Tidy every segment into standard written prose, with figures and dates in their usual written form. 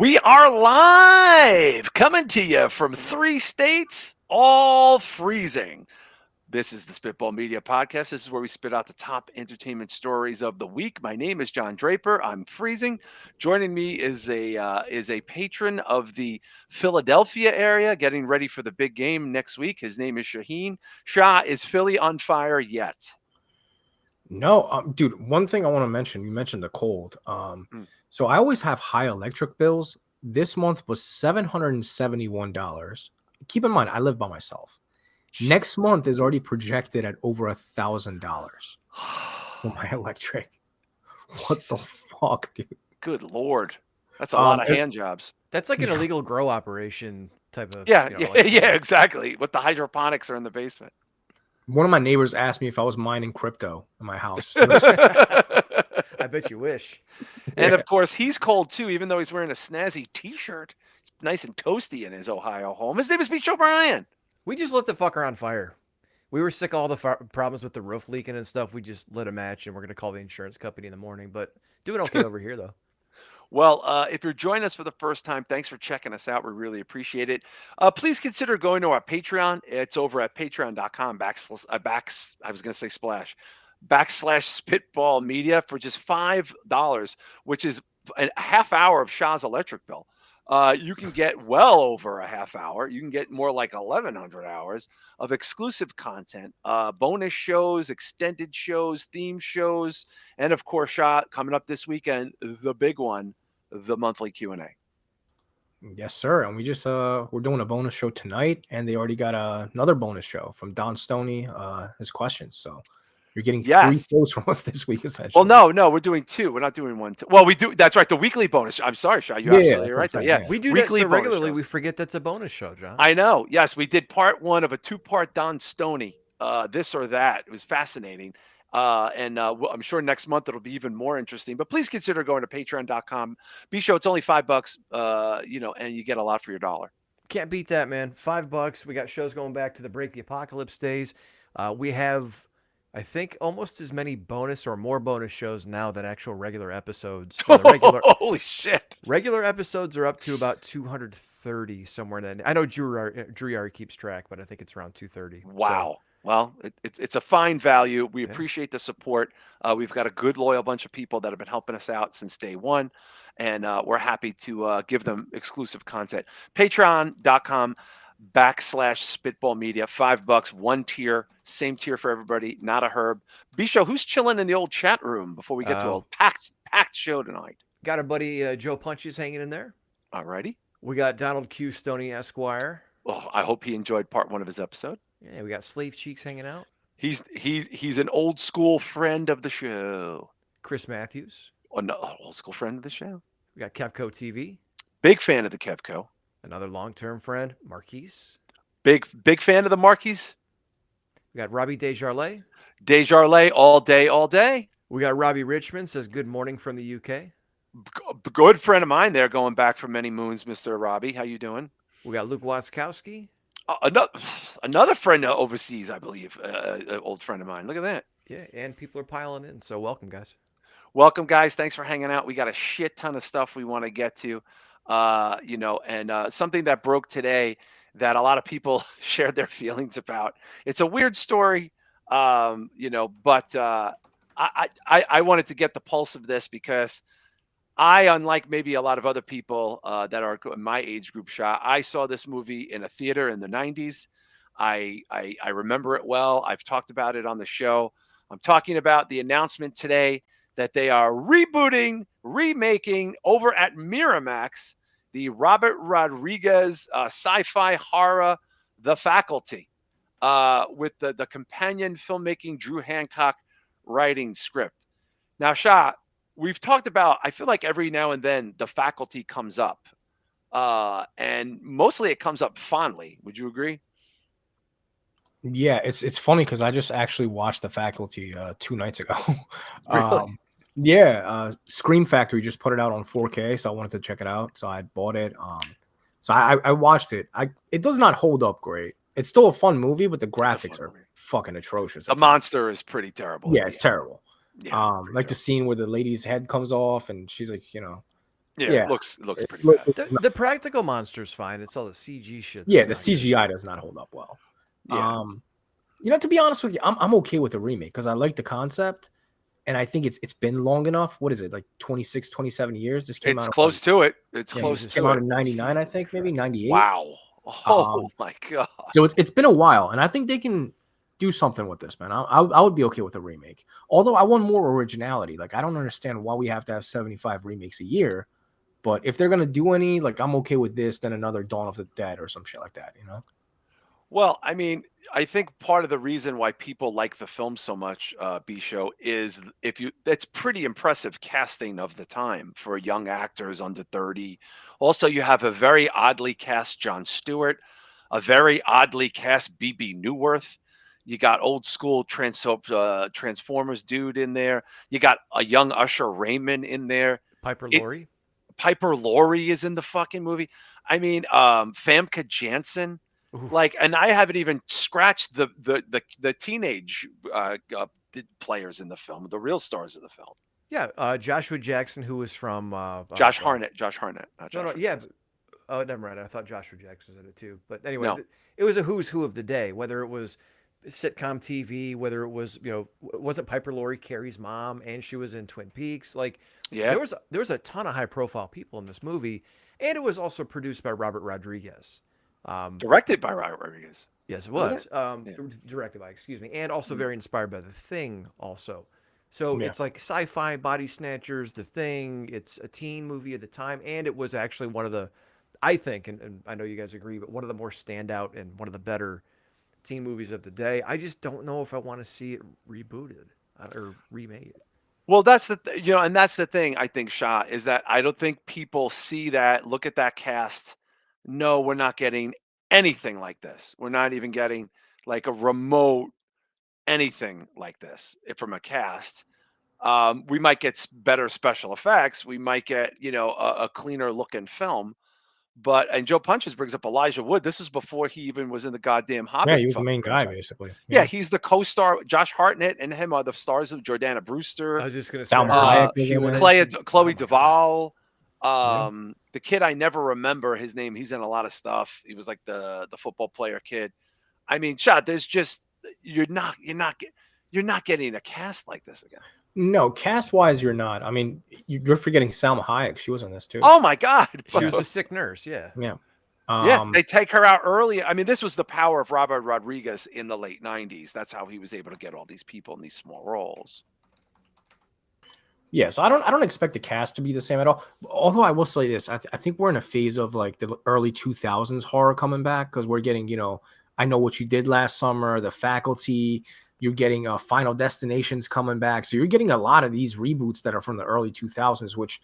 We are live, coming to you from 3 states, all freezing. This is the Spitball Media Podcast. This is where we spit out the top entertainment stories of the week. My name is John Draper. I'm freezing. Joining me is a patron of the Philadelphia area, getting ready for the big game next week. His name is Shaheen. Shah, is Philly on fire yet? No, dude, one thing I want to mention, you mentioned the cold. So I always have high electric bills. This month was $771. Keep in mind, I live by myself. Next month is already projected at over $1,000 for my electric. What the fuck, dude? Good Lord. That's a lot of hand jobs. That's like an illegal grow operation type of. Yeah, exactly. With the hydroponics are in the basement. One of my neighbors asked me if I was mining crypto in my house. I bet you wish. And of course, he's cold too, even though he's wearing a snazzy T-shirt. It's nice and toasty in his Ohio home. His name is Beach O'Brien. We just lit the fucker on fire. We were sick of all the problems with the roof leaking and stuff. We just lit a match, and we're going to call the insurance company in the morning. But doing okay over here, though. Well, if you're joining us for the first time, thanks for checking us out. We really appreciate it. Please consider going to our Patreon. It's over at patreon.com // Spitball Media for just $5, which is a half hour of Shah's electric bill. You can get well over a half hour. You can get more like 1,100 hours of exclusive content, bonus shows, extended shows, theme shows, and of course, Shah, coming up this weekend, the big one, the monthly Q&A. Yes, sir. And we just we're doing a bonus show tonight, and they already got another bonus show from Don Stoney, his questions. So you're getting 3 shows from us this week, essentially. Well, no, we're doing 2. We're not doing 1. Well, we do. That's right. The weekly bonus. I'm sorry, Shah. You're absolutely right there. Yeah, we do weekly that so regularly. We forget that's a bonus show, John. I know. Yes, we did part 1 of a 2-part Don Stoney. This or that. It was fascinating. And I'm sure next month it'll be even more interesting. But please consider going to patreon.com. Be sure it's only $5, and you get a lot for your dollar. Can't beat that, man. $5. We got shows going back to the Break the Apocalypse days. We have, I think, almost as many bonus or more bonus shows now than actual regular episodes. Holy shit! Regular episodes are up to about 230 somewhere. Then I know Drew already keeps track, but I think it's around 230. Wow. So, well, it's a fine value. We appreciate the support. We've got a good, loyal bunch of people that have been helping us out since day one, and we're happy to give them exclusive content. Patreon.com / Spitball Media. $5, 1 tier, same tier for everybody. Not a herb. Bisho, who's chilling in the old chat room before we get to a packed show tonight? Got our buddy Joe Punches hanging in there. All righty. We got Donald Q. Stoney Esquire. Oh, I hope he enjoyed part 1 of his episode. Yeah, we got Slave Cheeks hanging out. He's an old school friend of the show. Chris Matthews. Old school friend of the show. We got Kevco TV. Big fan of the Kevco. Another long-term friend, Marquise. Big fan of the Marquise. We got Robbie Desjardins. Desjardins all day. We got Robbie Richmond, says good morning from the UK. Good friend of mine there, going back for many moons, Mr. Robbie. How you doing? We got Luke Waskowski. Another friend overseas, I believe, an old friend of mine. Look at that. Yeah, and people are piling in, so welcome, guys. Welcome, guys. Thanks for hanging out. We got a shit ton of stuff we want to get to, and something that broke today that a lot of people shared their feelings about. It's a weird story, but I wanted to get the pulse of this because unlike maybe a lot of other people that are in my age group, Shah, I saw this movie in a theater in the 90s. I remember it well. I've talked about it on the show. I'm talking about the announcement today that they are remaking over at Miramax, the Robert Rodriguez sci-fi horror, The Faculty, with the companion filmmaking Drew Hancock writing script. Now, Shah, we've talked about, I feel like every now and then The Faculty comes up, and mostly it comes up fondly. Would you agree? Yeah, it's funny because I just actually watched The Faculty 2 nights ago. Really? Scream Factory just put it out on 4K, so I wanted to check it out. So I bought it. So I watched it. It does not hold up great. It's still a fun movie, but the graphics are fucking atrocious. The monster is pretty terrible. Yeah, it's terrible. Yeah, like the scene where the lady's head comes off and she's like, Yeah, Yeah, it looks it pretty look bad. it's The practical monster's fine. It's all the CG shit yeah, that's the not good. CGI does not hold up well. Yeah. To be honest with you, I'm okay with a remake because I like the concept, and I think it's been long enough. What is it, like 26, 27 years? This came It's out of close to it. It's close Jesus. came to out it. in 99, I Jesus think, maybe Christ. 98. Wow. Oh my god. So it's been a while, and I think they can do something with this, man. I would be okay with a remake. Although I want more originality. Like I don't understand why we have to have 75 remakes a year. But if they're gonna do any, like I'm okay with this than another Dawn of the Dead or some shit like that, you know? Well, I mean, I think part of the reason why people like the film so much, B show, is if you that's pretty impressive casting of the time for young actors under 30. Also, you have a very oddly cast Jon Stewart, a very oddly cast BB Newworth. You got old school Transformers dude in there. You got a young Usher Raymond in there. Piper It Laurie. Piper Laurie is in the fucking movie. I mean, Famke Janssen, Ooh. like, and I haven't even scratched the teenage players in the film, the real stars of the film. Yeah, Joshua Jackson, who was from oh Josh god, Harnett, Josh Harnett, not no, Joshua yeah, Jackson. oh never mind. I thought Joshua Jackson was in it too. But anyway, No, it was a who's who of the day. Whether it was sitcom TV, whether it was wasn't Piper Laurie Carrie's mom, and she was in Twin Peaks. Like yeah, there was a ton of high profile people in this movie, and it was also produced by Robert Rodriguez. Um, directed by Robert Rodriguez, Yes, it wasn't it? was. Yeah. Directed by, excuse me, and also Mm. very inspired by The Thing, also. So Yeah. it's like sci-fi body snatchers, The Thing. It's a teen movie at the time, and it was actually one of the, I think, and I know you guys agree, but one of the more standout and one of the better teen movies of the day. I just don't know if I want to see it rebooted or remade. Well, that's and that's the thing. I think Shah is that I don't think people see that. Look at that cast. No, we're not getting anything like this. We're not even getting like a remote anything like this from a cast. We might get better special effects. We might get, a cleaner looking film. But and Joe Punches brings up Elijah Wood. This is before he even was in the goddamn Yeah, Hobbit he was the fucking main guy franchise. basically. Yeah, Yeah. he's the co-star. Josh Hartnett and him are the stars of Jordana I Brewster, was just gonna say, I Salma heard Hayek uh, was she in went it. in. Oh Chloe my god. Duvall, Yeah. the kid I never remember his name. He's in a lot of stuff. He was like the football player kid. I mean, Shot. There's just you're not getting a cast like this again. No, cast wise, you're not. I mean, you're forgetting Salma Hayek. She was in this too. Oh my god. She Yeah. was the sick nurse. Yeah. Yeah. Yeah, Um, they take her out early. I mean, this was the power of Robert Rodriguez in the late 90s. That's how he was able to get all these people in these small roles. yeah, so I don't expect the cast to be the same at all. Although I will say this, I think we're in a phase of like the early 2000s horror coming back because we're getting, I Know What You Did Last Summer, The Faculty. You're getting Final Destinations coming back. So you're getting a lot of these reboots that are from the early 2000s, which,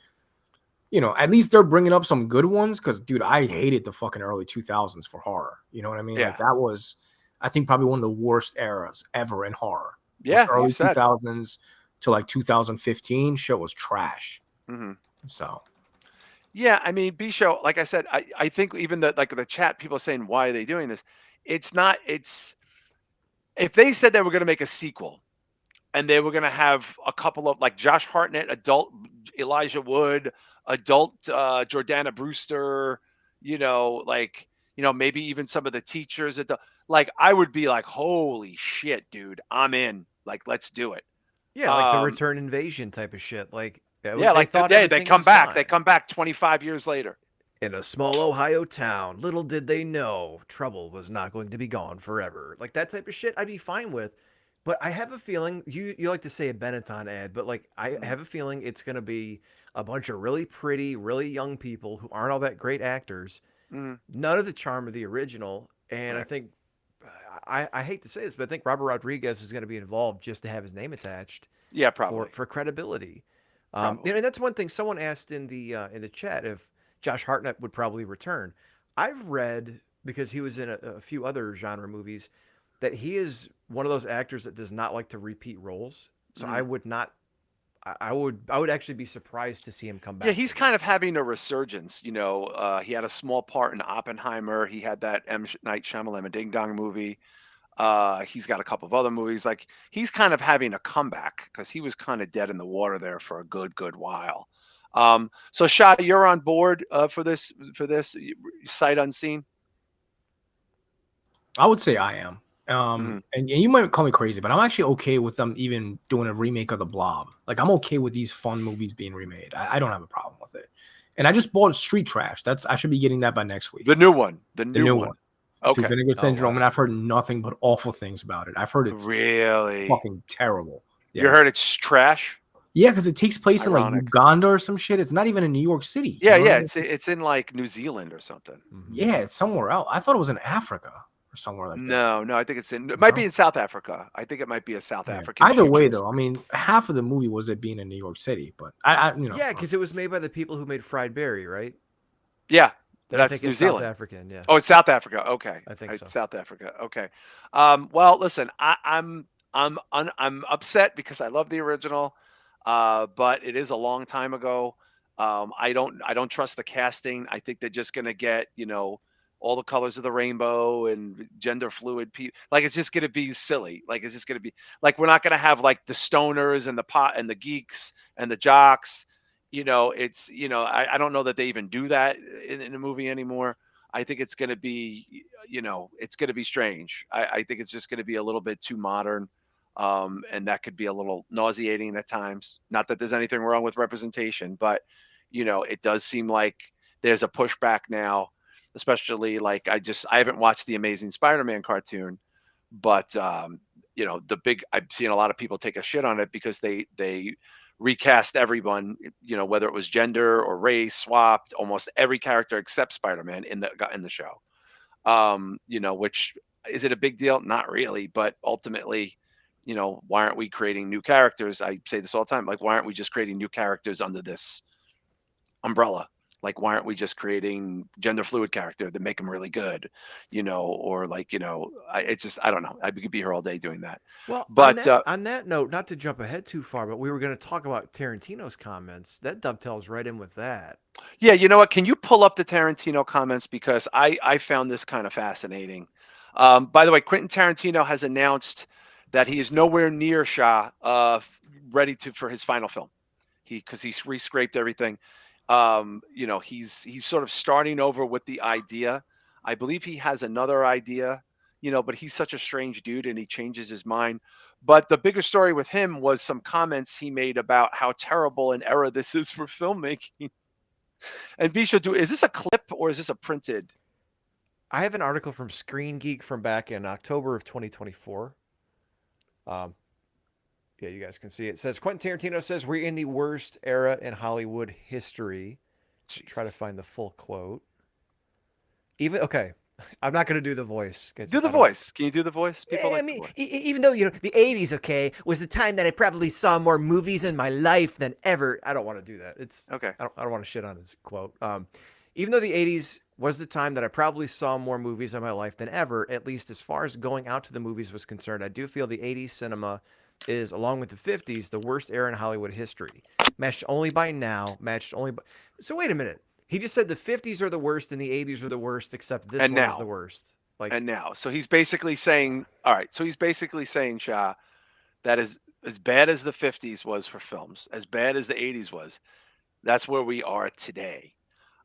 at least they're bringing up some good ones because, dude, I hated the fucking early 2000s for horror. You know what I mean? Like Yeah. that was, I think, probably one of the worst eras ever in horror. Yeah, Early you said. 2000s to like 2015, shit was trash. Hmm. So Yeah, I mean, B show, like I said, I think even the chat people are saying why are they doing this? It's not. It's if they said they were going to make a sequel and they were going to have a couple of like Josh Hartnett, adult Elijah Wood, adult Jordana Brewster, maybe even some of the teachers like I would be like, holy shit, dude, I'm in. Like, let's do it. Yeah, like the Um, return invasion type of shit. Like yeah, they like thought they everything come was back. They fine. come back 25 years later. In a small Ohio town, little did they know trouble was not going to be gone forever. Like that type of shit, I'd be fine with. But I have a feeling you like to say a Benetton ad, but like I Mhm, have a feeling it's going to be a bunch of really pretty, really young people who aren't all that great actors. mhm, None of the charm of the original, and I right. think I hate to say this, but I think Robert Rodriguez is going to be involved just to have his name attached Yeah, for probably. credibility. Probably. And that's one thing someone asked in the chat if Josh Hartnett would probably return. I've read because he was in a few other genre movies that he is one of those actors that does not like to repeat roles. So I Mhm. would not. I would actually be surprised to see him come Yeah, back he's to this. kind of having a resurgence. He had a small part in Oppenheimer. He had that Night Shyamalan Ding Dong movie. He's got a couple of other movies. Like he's kind of having a comeback because he was kind of dead in the water there for a good while. So Shah, you're on board for this sight unseen. I would say I am. Mhm. And you might call me crazy, but I'm actually okay with them even doing a remake of The Blob. Like, I'm okay with these fun movies being remade. I don't have a problem with it. And I just bought Street Trash. I should be getting that by next week. The new one. The The new new one. one. Through Okay. Vinegar Oh Syndrome, wow. and I've heard nothing but awful things about it. I've heard it's Really? fucking terrible. You Yeah. heard it's trash? Yeah, because it takes place in like Ironic. Uganda or some shit. It's not even in New York City. Yeah, You know what yeah. I mean? It's in like New Zealand or something. Yeah, it's somewhere else. I thought it was in Africa or somewhere like that. No, I think it might be No? in South Africa. I think it might be a South Yeah. African Either way, futurist. though, I mean, half of the movie was it being in New York City, but Yeah, because it was made by the people who made Fried Berry, right? Yeah, And I that's think New it's South Zealand. African. Yeah, Oh, it's South Africa. Okay, I think so. South Africa. Okay. Well, listen, I'm upset because I love the original, but it is a long time ago. I don't trust the casting. I think they're just gonna get all the colors of the rainbow and gender fluid people. Like it's just gonna be silly. Like it's just gonna be like we're not gonna have like the stoners and the pot and the geeks and the jocks. I don't know that they even do that in a movie anymore. I think it's going to be, it's going to be strange. I think it's just going to be a little bit too modern. And that could be a little nauseating at times. Not that there's anything wrong with representation, but, it does seem like there's a pushback now, especially like I haven't watched the Amazing Spider-Man cartoon, but, I've seen a lot of people take a shit on it because they recast everyone, whether it was gender or race, swapped almost every character except Spider-Man in the show. Which is it a big deal? Not really, but ultimately, why aren't we creating new characters? I say this all the time. Like, why aren't we just creating new characters under this umbrella? Like, why aren't we just creating gender fluid character that make them really good? Or like, it's just, I don't know. I could be here all day doing that. Well, on But that note, not to jump ahead too far, but we were going to talk about Tarantino's comments. That dovetails right in with that. yeah, you know what? Can you pull up the Tarantino comments because I found this kind of fascinating. By the way, Quentin Tarantino has announced that he is nowhere near Shah ready for his final film. Because he's rescraped everything. He's sort of starting over with the idea. I believe he has another idea, but he's such a strange dude and he changes his mind. But the bigger story with him was some comments he made about how terrible an era this is for filmmaking. And Bisha, is this a clip or is this a printed? I have an article from Screen Geek from back in October of 2024. Yeah, you guys can see it. It says Quentin Tarantino says we're in the worst era in Hollywood history. Try to Jesus. find the full quote. Okay, I'm not going to do the voice. Do the voice. Can you do the voice? People I like the mean, voice. even though the '80s, okay, was the time that I probably saw more movies in my life than ever. I don't want to do that. Okay. I don't want to shit on his quote. Even though the '80s was the time that I probably saw more movies in my life than ever, at least as far as going out to the movies was concerned, I do feel the '80s cinema is, along with the '50s, the worst era in Hollywood history. Matched only by now. Matched only by. So wait a minute. He just said the '50s are the worst and the '80s are the worst, except this And one is the now. worst. Like, And now. So he's basically saying, all right. So he's basically saying, Shah, that is as bad as the 50s was for films, as bad as the 80s was, that's where we are today.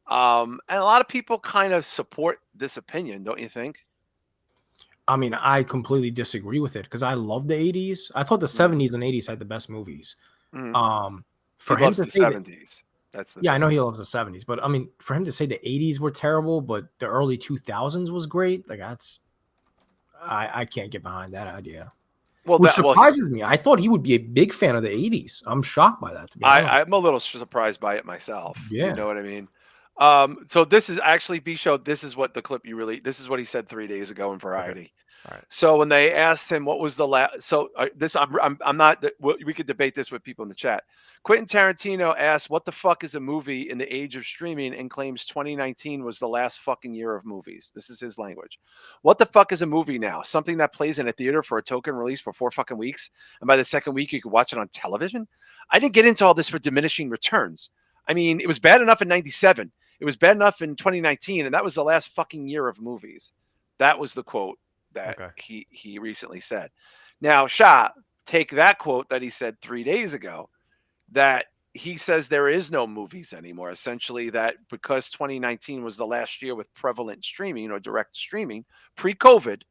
And a lot of people kind of support this opinion, don't you think? I mean, I completely disagree with it because I love the 80s. I thought the Mhm. 70s and 80s had the best movies. Mhm. He For him loves to the say that, 70s. That's the yeah, I thing. know he loves the 70s, but I mean, for him to say the 80s were terrible, but the early 2000s was great, like I can't get behind that idea. Well, Which well, surprises me. I thought he would be a big fan of the 80s. I'm shocked by that, to be honest. I'm a little surprised by it myself. You Yeah. know what I mean? So this is actually Bisho. This is what the clip this is what he said 3 days ago in okay, Variety. all right. So when they asked him what was the last, so this I'm not. We could debate this with people in the chat. Quentin Tarantino asked, "What the fuck is a movie in the age of streaming?" and claims 2019 was the last fucking year of movies. This is his language. What the fuck is a movie now? Something that plays in a theater for a token release for 4 fucking weeks, and by the second week you could watch it on television. I didn't get into all this for diminishing returns. I mean, it was bad enough in '97. It was bad enough in 2019, and that was the last fucking year of movies. That was the quote that Okay. he recently said. Now, Shah, take that quote that he said 3 days ago, that he says there is no movies anymore. Essentially, that because 2019 was the last year with prevalent streaming or direct streaming pre-COVID,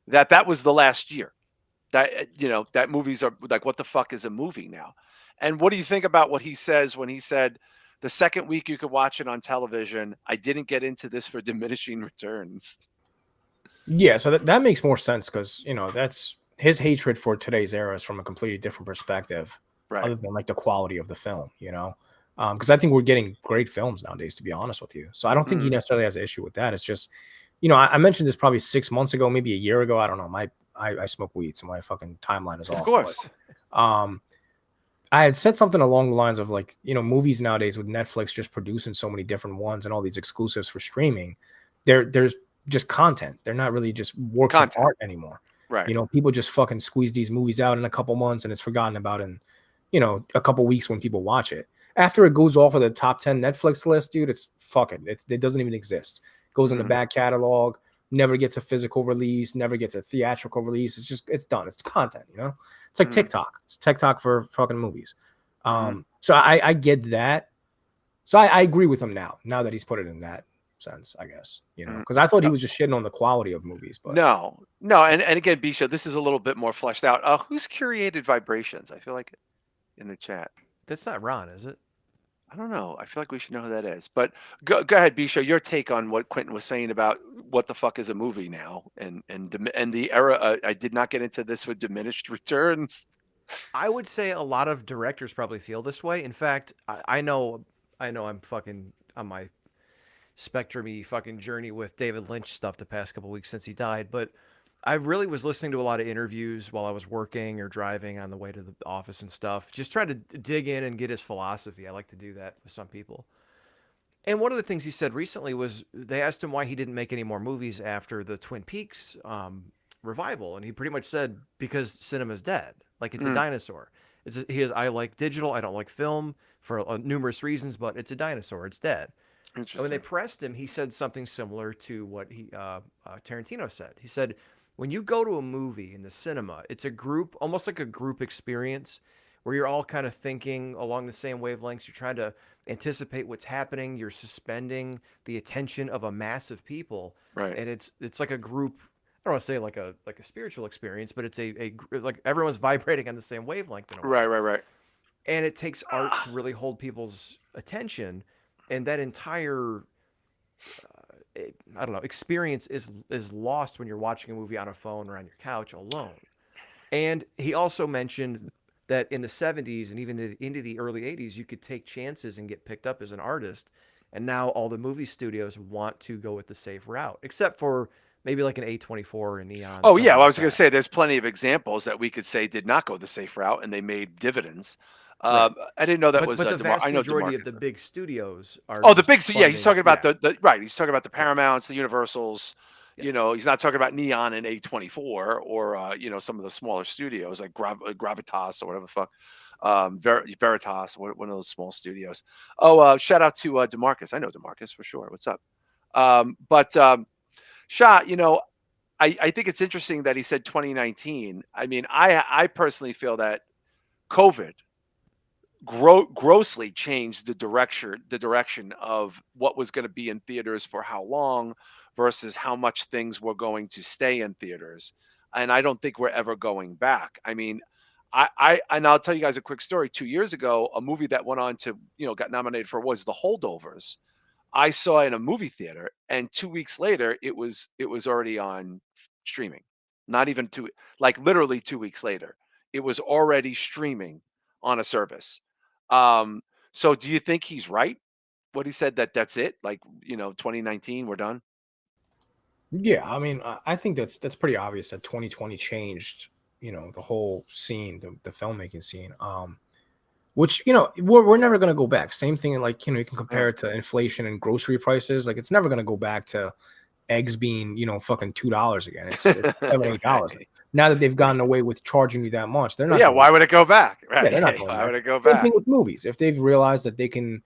that was the last year. That that movies are like, what the fuck is a movie now? And what do you think about what he says when he said the second week you could watch it on television? I didn't get into this for diminishing returns. Yeah, so that makes more sense because that's his hatred for today's era is from a completely different perspective, Right. other than like the quality of the film, because I think we're getting great films nowadays, to be honest with you. So I don't think he necessarily has an issue with that. It's just, I mentioned this probably 6 months ago, maybe a year ago. I don't know. I smoke weed, so my fucking timeline is Of off. course. But, I had said something along the lines of like, movies nowadays with Netflix just producing so many different ones and all these exclusives for streaming, there's just content. They're not really just works of art anymore. Right. People just fucking squeeze these movies out in a couple months and it's forgotten about in, a couple weeks when people watch it. After it goes off of the top 10 Netflix list, dude, it's fucking, it doesn't even exist. It goes in the back catalog, never gets a physical release, never gets a theatrical release. It's done. It's content, It's like TikTok. It's TikTok for fucking movies. So I get that. So I agree with him now that he's put it in that sense, I guess, because I thought he was just shitting on the quality of movies. But no. And again, Bisha, this is a little bit more fleshed out. Who's curated vibrations? I feel like in the chat. That's not Ron, is it? I don't know. I feel like we should know who that is. But go ahead, Bisha. Your take on what Quentin was saying about what the fuck is a movie now, and the era. I did not get into this with diminished returns. I would say a lot of directors probably feel this way. In fact, I know I'm fucking on my spectrum-y fucking journey with David Lynch stuff the past couple weeks since he died, but I really was listening to a lot of interviews while I was working or driving on the way to the office and stuff. Just trying to dig in and get his philosophy. I like to do that with some people. And one of the things he said recently was they asked him why he didn't make any more movies after the Twin Peaks revival, and he pretty much said because cinema's dead, like it's a dinosaur. I like digital, I don't like film for numerous reasons, but it's a dinosaur, it's dead. And when they pressed him, he said something similar to what Tarantino said. He said, when you go to a movie in the cinema, it's a group, almost like a group experience where you're all kind of thinking along the same wavelengths. You're trying to anticipate what's happening. You're suspending the attention of a mass of people. Right. And it's like a group. I don't want to say like a spiritual experience, but it's a like everyone's vibrating on the same wavelength in a way. Right. And it takes art to really hold people's attention, and that entire I don't know, experience is lost when you're watching a movie on a phone or on your couch alone. And he also mentioned that in the 70s and even into the early 80s, you could take chances and get picked up as an artist. And now all the movie studios want to go with the safe route, except for maybe like an A24 and Neon. Oh yeah, well, I like was going to say there's plenty of examples that we could say did not go the safe route and they made dividends. Right. I didn't know that But was. the vast I know majority of DeMarcus. the big studios are. Oh, the just big. Yeah, he's talking about funding- the right. He's talking about the Paramounts, the Universals. Yes. He's not talking about Neon and A24 or some of the smaller studios like Gravitas or whatever the fuck. Veritas, one of those small studios. Oh, shout out to DeMarcus. I know DeMarcus for sure. What's up? But Shah, I think it's interesting that he said 2019. I mean, I personally feel that COVID grossly changed the direction of what was going to be in theaters for how long versus how much things were going to stay in theaters. And I don't think we're ever going back. I mean, and I'll tell you guys a quick story. 2 years ago, a movie that went on to, got nominated for awards, The Holdovers, I saw in a movie theater, and 2 weeks later, it was already on streaming. Not even like literally 2 weeks later, it was already streaming on a service. So do you think he's right? What he said that's it? Like 2019, we're done. Yeah, I mean, I think that's pretty obvious that 2020 changed, the whole scene, the filmmaking scene. Which we're never gonna go back. Same thing, like you can compare it to inflation and grocery prices. Like it's never gonna go back to eggs being fucking $2 again. It's $7-8 now that they've gotten away with charging you that much. They're not. Yeah, why would it go back? Right. Yeah, they're not going why back. would it go Same back? thing with movies. If they've realized that they can,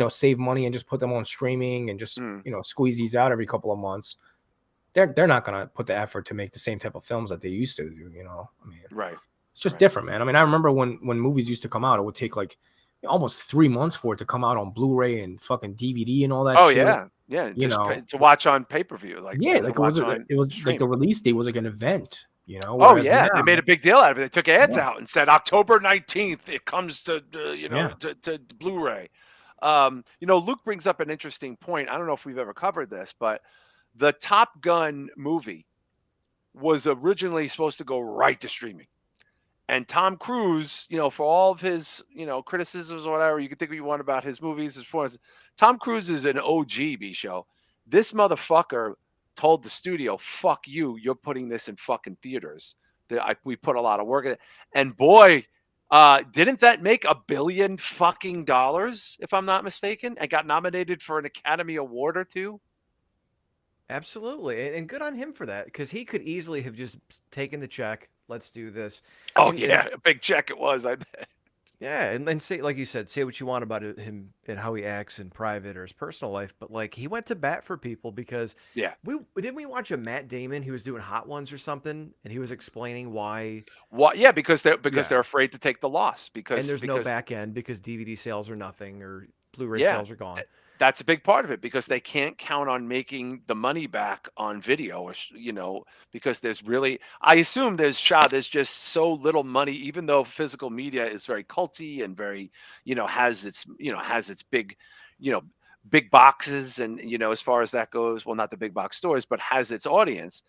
save money and just put them on streaming and just squeeze these out every couple of months, they're not gonna put the effort to make the same type of films that they used to do. I mean, right. It's just different, man. I mean, I remember when movies used to come out, it would take like almost 3 months for it to come out on Blu-ray and fucking DVD and all that Oh shit. yeah, yeah. You Just know, to watch on pay per view, like yeah, to like watch on it was like stream. the release date was like an event. You know, Oh whereas yeah, they made now, a big deal out of it. They took ads yeah, out and said October 19th it comes to yeah. to Blu-ray. Luke brings up an interesting point. I don't know if we've ever covered this, but the Top Gun movie was originally supposed to go right to streaming. And Tom Cruise, for all of his, criticisms or whatever, you can think what you want about his movies, his performance. Tom Cruise is an OG B show. This motherfucker told the studio, "Fuck you! You're putting this in fucking theaters." We put a lot of work in it, and boy, didn't that make $1 billion fucking dollars, if I'm not mistaken, and got nominated for an Academy Award or two? Absolutely, and good on him for that because he could easily have just taken the check. Let's do this, Oh and yeah, a big check it was. I bet. yeah, and say like you said, say what you want about him and how he acts in private or his personal life, but like he went to bat for people because Yeah. we watch a Matt Damon he was doing Hot Ones or something, and he was explaining why. What? Yeah, because they're Yeah, afraid to take the loss and because there's no because back end because DVD sales are nothing or Blu-ray yeah, sales are gone. that's a big part of it because they can't count on making the money back on video or because I assume there's just so little money, even though physical media is very culty and very has its big you know big boxes, and as far as that goes, well, not the big box stores, but has its audience.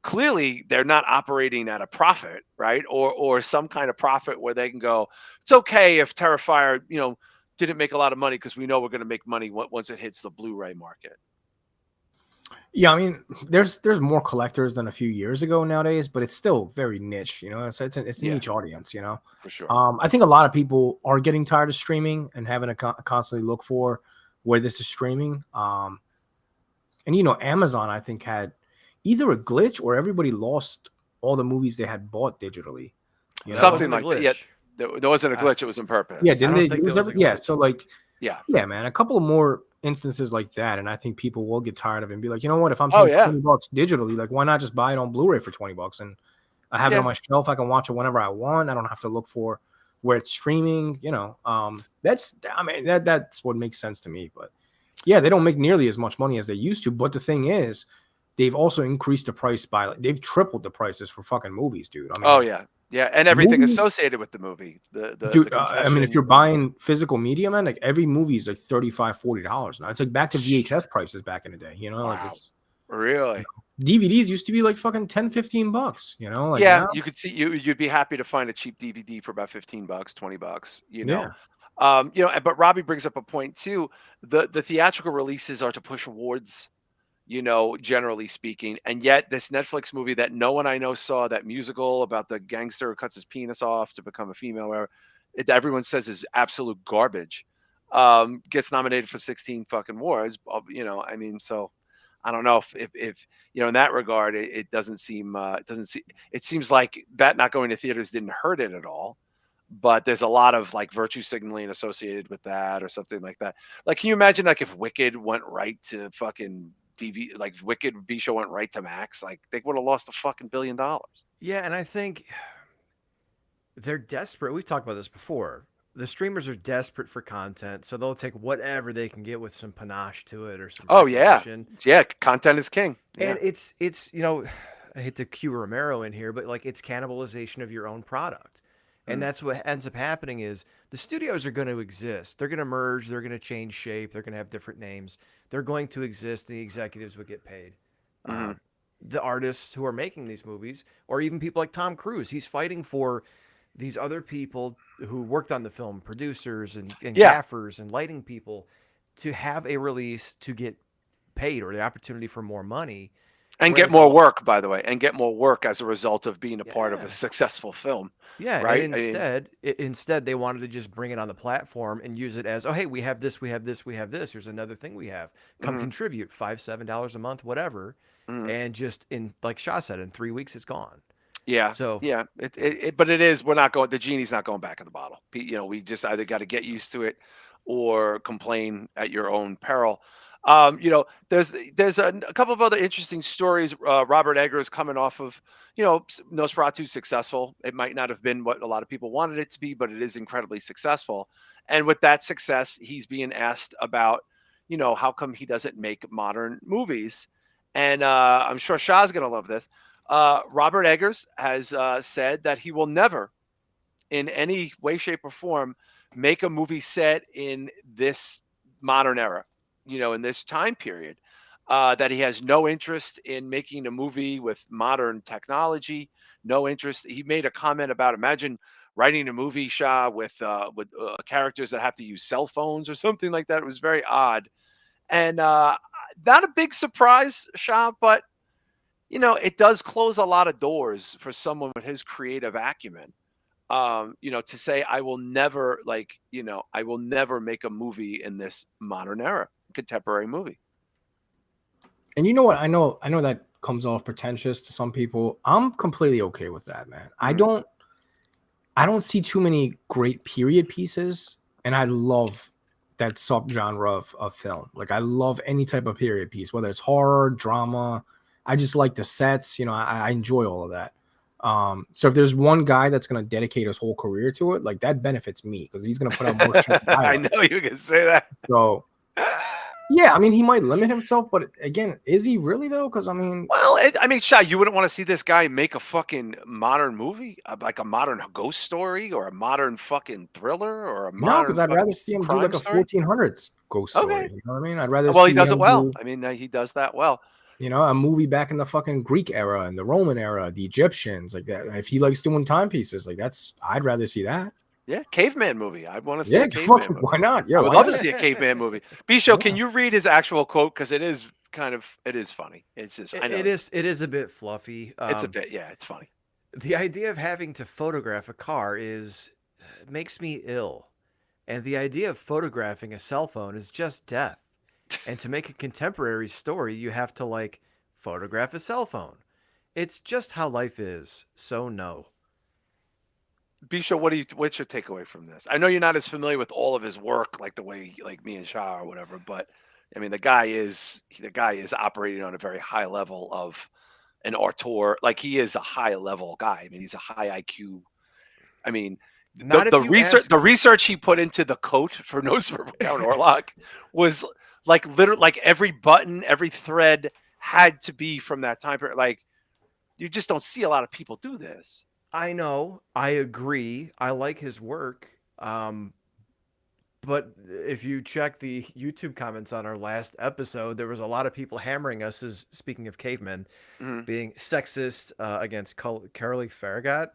Clearly they're not operating at a profit, right? Or some kind of profit where they can go, it's okay if Terrifier didn't make a lot of money because we know we're going to make money once it hits the Blu-ray market. Yeah, I mean, there's more collectors than a few years ago nowadays, but it's still very niche. You know, it's a Yeah, niche audience. You know, for sure. I think a lot of people are getting tired of streaming and having to constantly look for where this is streaming. And Amazon, I think, had either a glitch or everybody lost all the movies they had bought digitally. You That know, Something wasn't a like that. Yeah, glitch. there wasn't a I, glitch. It was on yeah, I purpose. didn't they don't think lose there was a every? Yeah, glitch. so like, Yeah. yeah, man, a couple of more instances like that, and I think people will get tired of it and be like, you know what? If I'm Oh paying yeah. $20 digitally, like, why not just buy it on Blu-ray for $20 and I have it on Yeah. my shelf. I can watch it whenever I want. I don't have to look for where it's streaming. That's what makes sense to me. But yeah, they don't make nearly as much money as they used to. But the thing is, they've also increased the price by they've tripled the prices for fucking movies, dude. I Oh mean, yeah. Yeah, and everything movies, associated with the movie, the dude. I mean, if concessions you're and buying physical media, man, like every movie is like $35-$40 now. It's like back to VHS Jesus. prices back in the day. Like Wow. it's Really? DVDs used to be like fucking $10-$15. Like Yeah, now, you could see you'd be happy to find a cheap DVD for about $15, $20. yeah. But Robbie brings up a point too. The theatrical releases are to push awards, generally speaking. And yet this Netflix movie that no one I know saw, that musical about the gangster who cuts his penis off to become a female, whatever, everyone says is absolute garbage. Gets nominated for 16 fucking awards. I mean, so I don't know if in that regard, it seems like that not going to theaters didn't hurt it at all. But there's a lot of like virtue signaling associated with that or something like that. Like, can you imagine like if Wicked went right to fucking TV, like Wicked B show went right to Max, like they would have lost a fucking $1 billion. Yeah, and I think they're desperate. We've talked about this before. The streamers are desperate for content, so they'll take whatever they can get with some panache to it or some Oh yeah, recognition. yeah. Content is king. Yeah. And it's I hate to cue Romero in here, but like it's cannibalization of your own product. And Mm. that's what ends up happening is the studios are going to exist. They're going to merge, they're going to change shape, they're going to have different names. They're going to exist, the executives would get paid. Hmm. The artists who are making these movies, or even people like Tom Cruise, he's fighting for these other people who worked on the film, producers and Yeah, gaffers and lighting people, to have a release to get paid or the opportunity for more money. and get Whereas a more lot, work, by the way, and get more work as a result of being a part of a yeah, successful film, yeah, and right? I mean, instead they wanted to just bring it on the platform and use it as, oh hey, we have this, we have this, we have this. Here's another thing we have. Come mhm, contribute $5, $7 a month, whatever, mhm. and just in like Shah said, in 3 weeks it's gone. Yeah, So yeah. But it is. We're not going. The genie's not going back in the bottle. We just either got to get used to it or complain at your own peril. There's a couple of other interesting stories. Robert Eggers coming off of, Nosferatu successful. It might not have been what a lot of people wanted it to be, but it is incredibly successful. And with that success, he's being asked about, how come he doesn't make modern movies? And I'm sure Shah's going to love this. Robert Eggers has said that he will never, in any way, shape, or form, make a movie set in this modern era, in this time period. That he has no interest in making a movie with modern technology, no interest. He made a comment about, imagine writing a movie, Shah, with characters that have to use cell phones or something like that. It was very odd, and not a big surprise, Shah, but it does close a lot of doors for someone with his creative acumen. To say I will never I will never make a movie in this modern era, contemporary movie. And you know what? I know that comes off pretentious to some people. I'm completely okay with that, man. I don't see too many great period pieces, and I love that subgenre of film. Like I love any type of period piece, whether it's horror, drama. I just like the sets. I enjoy all of that. So if there's one guy that's gonna dedicate his whole career to it, like that benefits me because he's gonna put out more shit than I I like. know you can say that. So yeah, I mean he might limit himself, but again, is he really though? Because Well, Shah, you wouldn't want to see this guy make a fucking modern movie, like a modern ghost story, or a modern fucking thriller, or a no, because modern I'd rather fucking see him do crime like a story. 1400s ghost Okay, story. You know what I mean? I'd rather well, he see does it him well. do, He does that well. a movie back in the fucking Greek era and the Roman era, the Egyptians, like that. If he likes doing timepieces, like I'd rather see that. Yeah, caveman movie. I want to see Yeah, a caveman movie. why not? Yeah, I would why love to not? see a caveman movie. Bisho, can Yeah. you read his actual quote? Because it is funny. It's just, I It, know it is it is a bit fluffy. it's a bit, yeah, it's funny. The idea of having to photograph a car is makes me ill. And the idea of photographing a cell phone is just death. And to make a contemporary story, you have to photograph a cell phone. It's just how life is. So no. Bisho, what's your takeaway from this? I know you're not as familiar with all of his work, like the way, like me and Shah or whatever, but the guy is operating on a very high level of an auteur. Like he is a high level guy. He's a high IQ. I mean, Not if the you research ask. the research he put into the coat for Count Orlok was like literally, like every button, every thread had to be from that time period. Like you just don't see a lot of people do this. I know. I agree. I like his work. But if you check the YouTube comments on our last episode, there was a lot of people hammering us as speaking of cavemen Mhm. being sexist against Carly Farragut,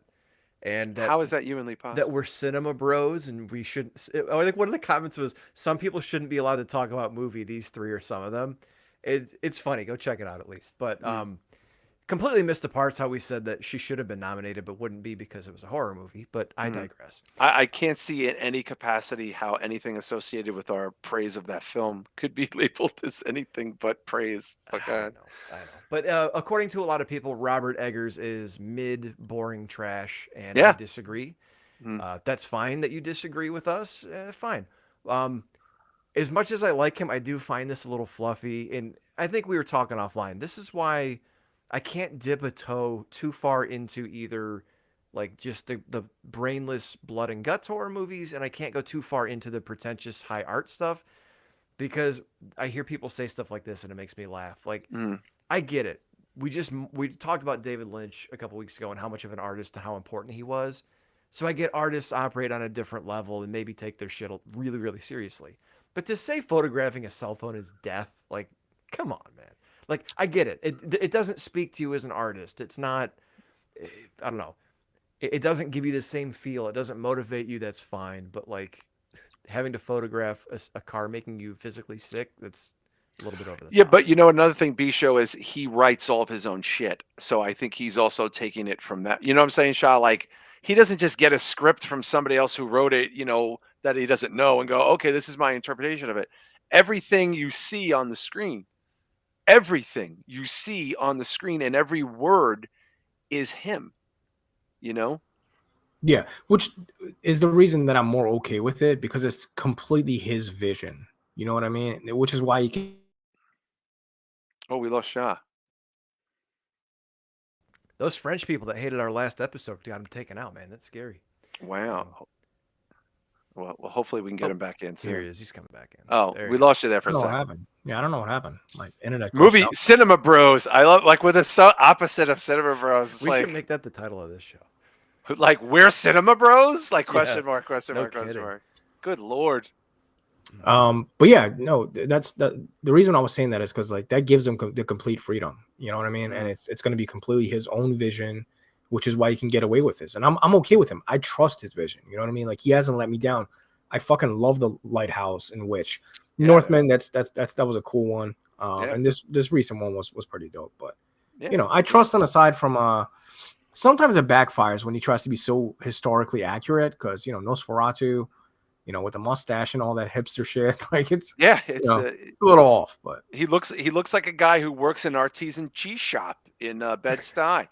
and How is that humanly that possible? we're cinema bros and we shouldn't. I think one of the comments was some people shouldn't be allowed to talk about movie. These three are some of them. It's funny. Go check it out at least. But Mhm. completely missed the parts how we said that she should have been nominated but wouldn't be because it was a horror movie. But I Mhm. digress. I can't see in any capacity how anything associated with our praise of that film could be labeled as anything but praise. Oh God. I know. But according to a lot of people, Robert Eggers is mid, boring trash, and I Yeah. disagree. Mhm. That's fine that you disagree with us. Fine. Um, as much as I like him, I do find this a little fluffy. And I think we were talking offline. This is why I can't dip a toe too far into either just the brainless blood and guts horror movies, and I can't go too far into the pretentious high art stuff because I hear people say stuff like this and it makes me laugh. Like, Mhm. I get it. We talked about David Lynch a couple weeks ago and how much of an artist and how important he was. So I get artists operate on a different level and maybe take their shit really, really seriously. But to say photographing a cell phone is death, come on, man. Like, I get it. It doesn't speak to you as an artist. It's not. I don't know. It doesn't give you the same feel. It doesn't motivate you. That's fine. But having to photograph a car making you physically sick, that's a little bit over the Yeah, top. but another thing, B show is he writes all of his own shit. So I think he's also taking it from that. You know what I'm saying, Shah? Like he doesn't just get a script from somebody else who wrote it, that he doesn't know and go, okay, this is my interpretation of it. Everything you see on the screen, everything you see on the screen and every word is him, you know? Yeah, which is the reason that I'm more okay with it because it's completely his vision. You know what I mean? Which is why you can Oh, we lost Shah. Those French people that hated our last episode got him taken out, man. That's scary. Wow. Well, hopefully we can get him back in Here soon. he is. He's coming back in. Oh, There we he is. lost you there for I a don't know what second. happened. Yeah, I don't know what happened. My internet glitched Movie out. Cinema Bros. I love like with the opposite of Cinema Bros. It's We like should make that the title of this show. like we're Cinema Bros. Like Yeah. question mark, question No mark, question kidding. mark. Good lord. But yeah, no, that's the reason I was saying that is because like that gives him the complete freedom. You know what I mean? And it's going to be completely his own vision, which is why he can get away with this. And I'm okay with him. I trust his vision. You know what I mean? Like he hasn't let me down. I fucking love the Lighthouse in Witch. Northman. That was a cool one. And this recent one was pretty dope. But you know, I trust him aside from sometimes it backfires when he tries to be so historically accurate because you know Nosferatu. You know, with the mustache and all that hipster shit, like it's it's a little off. But he looks like a guy who works in an artisan cheese shop in Bed-Stuy.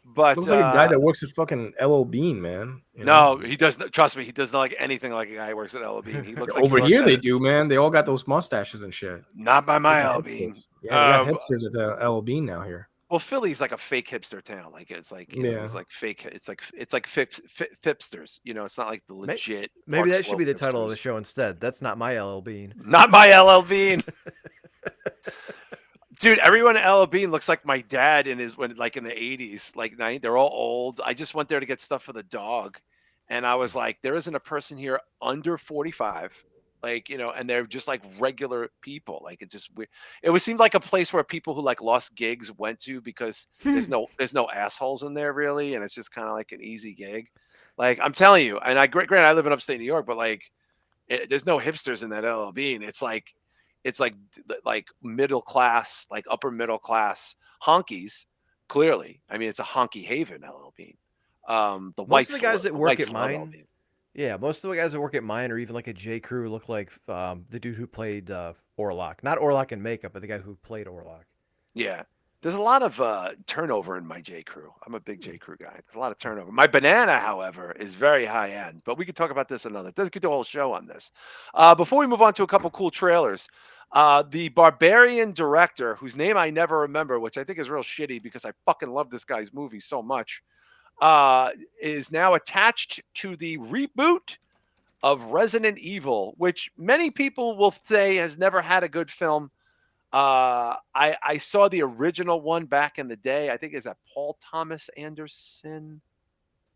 But looks like a guy that works at fucking LL Bean, man. You no, know? he doesn't. Trust me, he doesn't like anything like a guy who works at LL Bean. He looks like Over he works here at they do, man. They all got those mustaches and shit. not by my They got LL Bean. Yeah, they got hipsters at the LL Bean now here. Well, Philly's like a fake hipster town. Like it's like you know, it's like fake. It's like fipsters. You know, it's not like the legit. Maybe that should Park be the Slope title of hipsters. the show instead. That's not my LL Bean. Not my LL Bean. Dude, everyone at LL Bean looks like my dad in his when like in the 80s. Like they're all old. I just went there to get stuff for the dog, and I was like, there isn't a person here under 45. Like, you know, and they're just like regular people. Like it just it would seem like a place where people who like lost gigs went to because there's no assholes in there really, and it's just kind of like an easy gig. Like I'm telling you, and granted I live in upstate New York, but like there's no hipsters in that LL Bean. It's like middle class, like upper middle class honkies. Clearly, I mean it's a honky haven, LL Bean. The most of the guys that work at mine. Yeah, most of the guys that work at mine or even like a J. Crew look like the dude who played Orlok. Not Orlok in makeup, but the guy who played Orlok. Yeah. There's a lot of turnover in my J. Crew. I'm a big J. Crew guy. There's a lot of turnover. My banana, however, is very high end, but we could talk about this another. Let's get the whole show on this. Before we move on to a couple cool trailers, the Barbarian director, whose name I never remember, which I think is real shitty because I fucking love this guy's movie so much, is now attached to the reboot of Resident Evil, which many people will say has never had a good film. I saw the original one back in the day. I think is that Paul Thomas Anderson,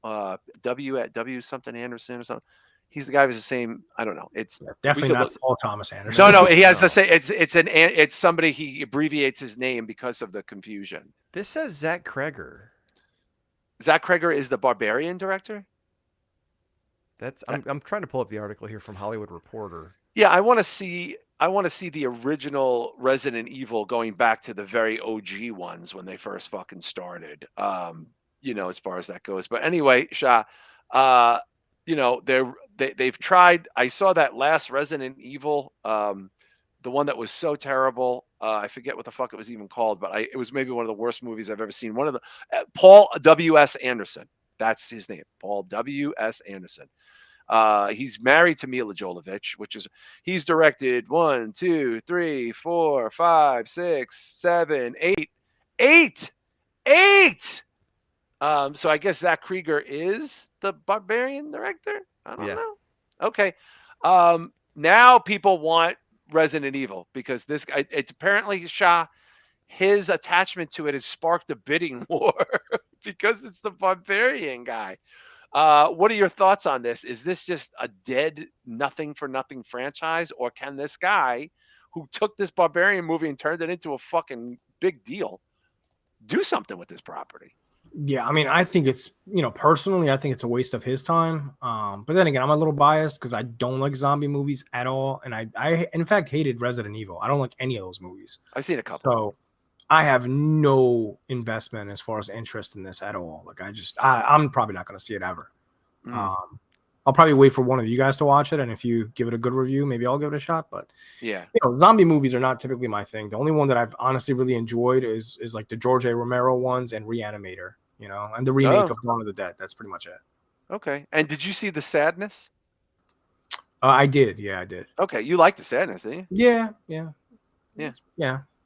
W something Anderson or something. He's the guy who's the same. I don't know. It's definitely not Paul Thomas Anderson. No, he has the same. It's somebody. He abbreviates his name because of the confusion. This says Zach Kreger. Zach Kreger is the Barbarian director. I'm trying to pull up the article here from Hollywood Reporter. Yeah, I want to see the original Resident Evil going back to the very OG ones when they first fucking started. You know, as far as that goes. But anyway, Shah, you know, they've tried. I saw that last Resident Evil, the one that was so terrible. I forget what the fuck it was even called, but it was maybe one of the worst movies I've ever seen. One of the Paul W.S. Anderson. That's his name, Paul W.S. Anderson. He's married to Mila Jovovich, he's directed 1, 2, 3, 4, 5, 6, 7, 8. So I guess Zach Kreger is the Barbarian director. I don't know. Okay. Now people want Resident Evil because this guy, it's apparently Shah, his attachment to it has sparked a bidding war because it's the Barbarian guy. What are your thoughts on this? Is this just a dead nothing for nothing franchise, or can this guy who took this Barbarian movie and turned it into a fucking big deal do something with this property? Yeah, I mean, I think it's, you know, personally, I think it's a waste of his time. But then again, I'm a little biased because I don't like zombie movies at all. And I in fact hated Resident Evil. I don't like any of those movies. I've seen a couple. So I have no investment as far as interest in this at all. Like I'm probably not going to see it ever. I'll probably wait for one of you guys to watch it, and if you give it a good review, maybe I'll give it a shot. But yeah, you know, zombie movies are not typically my thing. The only one that I've honestly really enjoyed is like the George A. Romero ones and Reanimator, you know, and the remake of Dawn of the Dead. That's pretty much it. Okay. And did you see The Sadness? I did. Yeah, I did. Okay, you like The Sadness, didn't you? Yeah.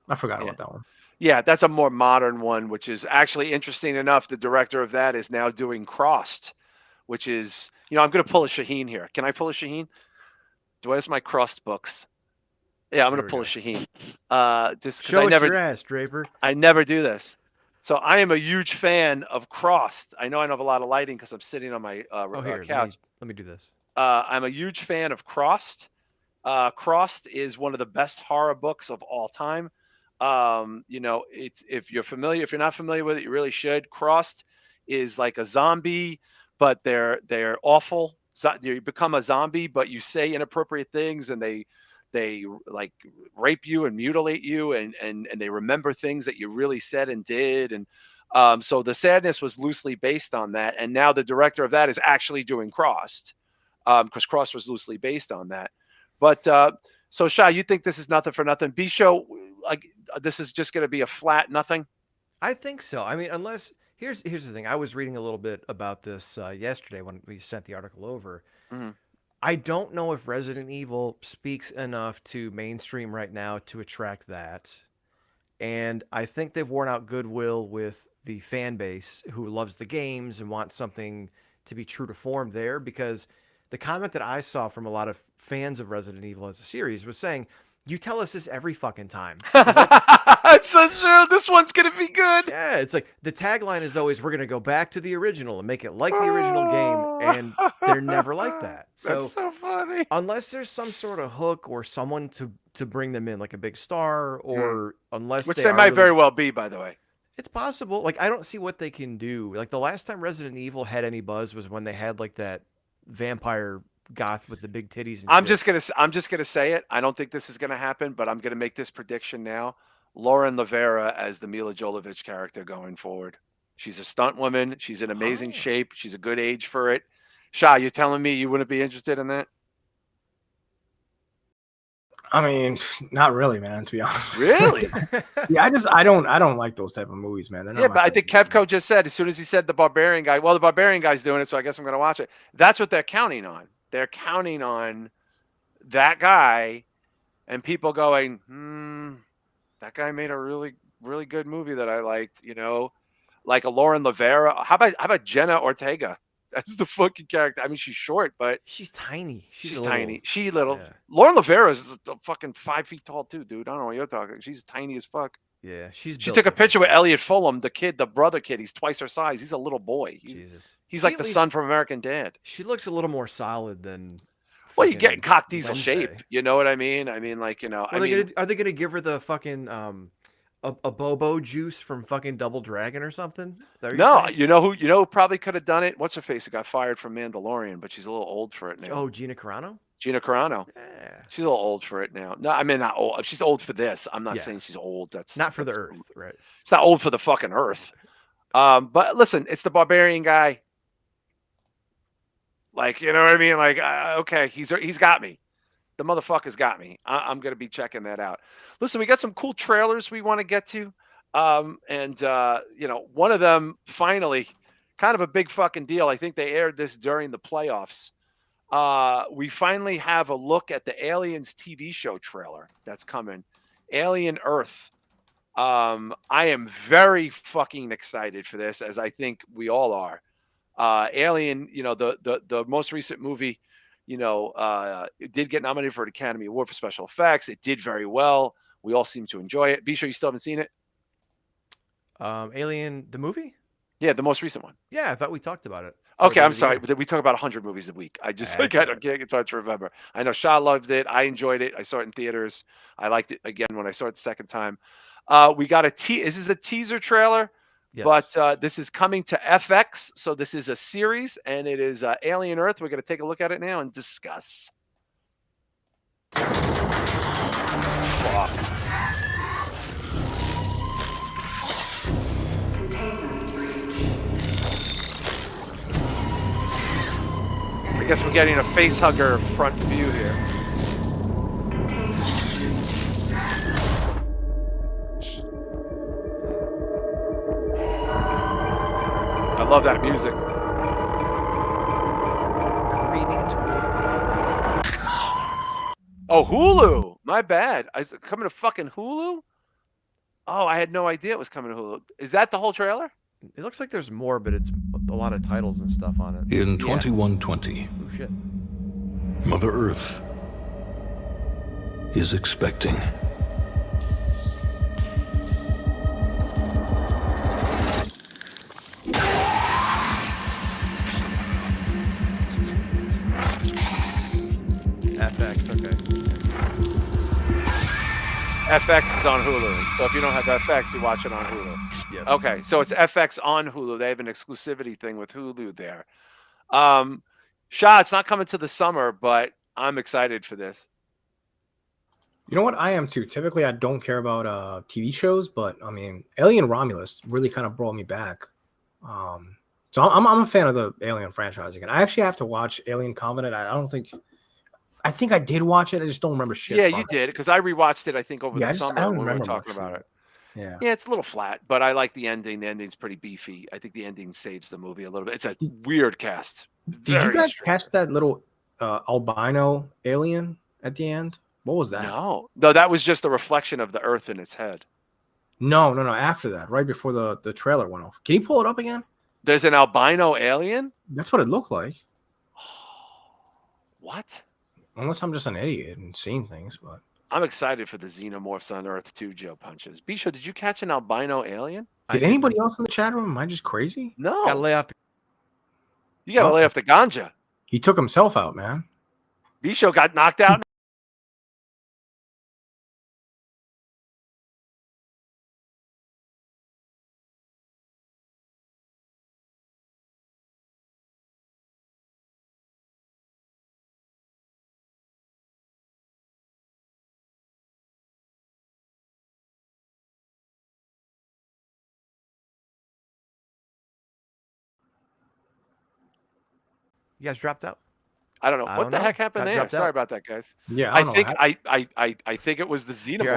I forgot about that one. Yeah, that's a more modern one, which is actually interesting enough. The director of that is now doing Crossed, which is, I'm going to pull a Shaheen here. Can I pull a Shaheen? Do I have my Crossed books? Yeah, I'm going There to we pull a go. Shaheen. Just because Show us your ass, Draper. I never do this. So I am a huge fan of Crossed. I know I don't have a lot of lighting because I'm sitting on my Oh, here, couch. let me do this. I'm a huge fan of Crossed. Crossed is one of the best horror books of all time. It's if you're not familiar with it, you really should. Crossed is like a zombie, but they're awful. So you become a zombie, but you say inappropriate things, and they like rape you and mutilate you, and they remember things that you really said and did. And so the sadness was loosely based on that. And now the director of that is actually doing Crossed, because Crossed was loosely based on that. But so Shah, you think this is nothing for nothing? B show, like this is just going to be a flat nothing? I think so. I mean, unless here's the thing. I was reading a little bit about this yesterday when we sent the article over. Mm-hmm. I don't know if Resident Evil speaks enough to mainstream right now to attract that. And I think they've worn out goodwill with the fan base who loves the games and wants something to be true to form there, because the comment that I saw from a lot of fans of Resident Evil as a series was saying, "You tell us this every fucking time." Like, It's so true. This one's going to be good. yeah, it's like the tagline is always, "We're going to go back to the original and make it like the original game," and they're never like that. So That's so funny. unless there's some sort of hook or someone to bring them in like a big star, or unless Which they they are might really, very well be, by the way. it's possible. Like, I don't see what they can do. Like, the last time Resident Evil had any buzz was when they had like that vampire goth with the big titties and shit. I'm just gonna say it. I don't think this is gonna happen, but I'm gonna make this prediction now. Lauren Lavera as the Mila Jovovich character going forward. She's a stunt woman. She's in amazing Oh. shape. She's a good age for it. Shah, you telling me you wouldn't be interested in that? I mean, not really, man. To be honest. Really? Yeah, I don't like those type of movies, man. They're not Yeah, my but I type think of movie. Kevco just said, as soon as he said the Barbarian guy, well, the Barbarian guy's doing it, so I guess I'm going to watch it. That's what they're counting on. They're counting on that guy and people going, that guy made a really, really good movie that I liked, like a Lauren Lavera. How about Jenna Ortega? That's the fucking character. I mean, she's short, but She's tiny. she's a little, tiny. She little. Yeah. Lauren Lavera is fucking 5 feet tall too, dude. I don't know what you're talking. She's tiny as fuck. Yeah, she's. She built took a picture with differently. Elliot Fulham, the kid, the brother kid. He's twice her size. He's a little boy. Jesus. He's She like at the least- son from American Dad. She looks a little more solid than. Well, you're getting fucking cock diesel Wednesday. shape. You know what I mean? I mean, like, Are they gonna give her the fucking a Bobo juice from fucking Double Dragon or something? Is that what you're no, saying? you know who probably could have done it? What's her face? Who got fired from Mandalorian, but she's a little old for it now. Oh, Gina Carano. Gina Carano. Yeah. She's a little old for it now. No, I mean not old. She's old for this. I'm not Yeah. saying she's old. That's Not for the that's- Earth, right? It's not old for the fucking Earth. But listen, it's the Barbarian guy. Like, you know what I mean? Like, okay, he's got me. The motherfucker's got me. I'm gonna be checking that out. Listen, we got some cool trailers we want to get to, and one of them finally, kind of a big fucking deal. I think they aired this during the playoffs. We finally have a look at the Aliens TV show trailer that's coming, Alien Earth. I am very fucking excited for this, as I think we all are. Alien, the most recent movie, it did get nominated for an Academy Award for special effects. It did very well. We all seem to enjoy it. Be sure you still haven't seen it. Alien the movie? Yeah, the most recent one. Yeah, I thought we talked about it. Okay, I'm Towards the sorry. end. But we talk about 100 movies a week. I just That's can't all right. get hard to remember. I know Shah loved it. I enjoyed it. I saw it in theaters. I liked it again when I saw it the second time. We got this is a teaser trailer. Yes. But this is coming to FX, so this is a series, and it is Alien Earth. We're going to take a look at it now and discuss. Fuck. I guess we're getting a face hugger front view here. I love that music. Careening toward Oh, Hulu. My bad. Is it coming to fucking Hulu? Oh, I had no idea it was coming to Hulu. Is that the whole trailer? It looks like there's more, but it's a lot of titles and stuff on it. In 2120, Oh shit. Mother Earth is expecting. FX. Okay. FX is on Hulu. So if you don't have FX, you watch it on Hulu. Yeah. Okay, so it's FX on Hulu. They have an exclusivity thing with Hulu there. Shah, it's not coming to the summer, but I'm excited for this. You know what? I am too. Typically, I don't care about TV shows, but I mean, Alien Romulus really kind of brought me back. So I'm a fan of the Alien franchise again. I actually have to watch Alien Covenant. I think I did watch it. I just don't remember shit. Yeah, from you it. did, because I rewatched it, I think, over Yeah, the I summer don't when we were remember talking much about from it. Yeah. Yeah, it's a little flat, but I like the ending. The ending's pretty beefy. I think the ending saves the movie a little bit. It's a weird cast. Did you Very guys strange. catch that little albino alien at the end? What was that? No, that was just a reflection of the Earth in its head. No. After that, right before the trailer went off. Can you pull it up again? There's an albino alien? That's what it looked like. What? Unless I'm just an idiot and seeing things, but I'm excited for the Xenomorphs on Earth too, Joe Punches. Bisho, did you catch an albino alien? did anybody else in the chat room? Am I just crazy? No. Gotta lay off. You got to lay off the ganja. He took himself out, man. Bisho got knocked out. You guys dropped out. I don't know I what don't the know. heck happened Got there. dropped Sorry out. about that, guys. Yeah, I don't think know. I think it was the Xenomorphs. Here,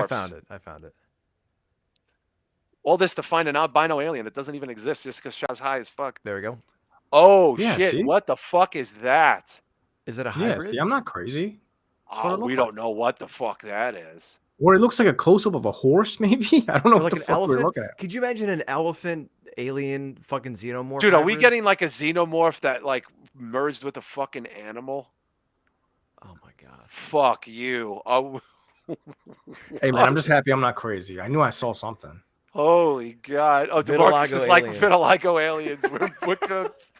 I found it. All this to find an albino alien that doesn't even exist just because Shah's high as fuck. There we go. Oh Yeah, shit! see? What the fuck is that? Is it a Yeah, hybrid? see, I'm not crazy. what Oh, it we looked don't know what the fuck that is. Or it looks like a close up of a horse, maybe. I don't know Or what like the an fuck we're elephant? looking at. Could you imagine an elephant alien fucking xenomorph? Dude, are we hybrid? getting like a xenomorph that like merged with a fucking animal? Oh my god. Fuck you. Oh, Hey man, I'm just happy I'm not crazy. I knew I saw something. holy god. Oh, DeMarcus Vitiligo is like alien. vitiligo aliens. We're cooked.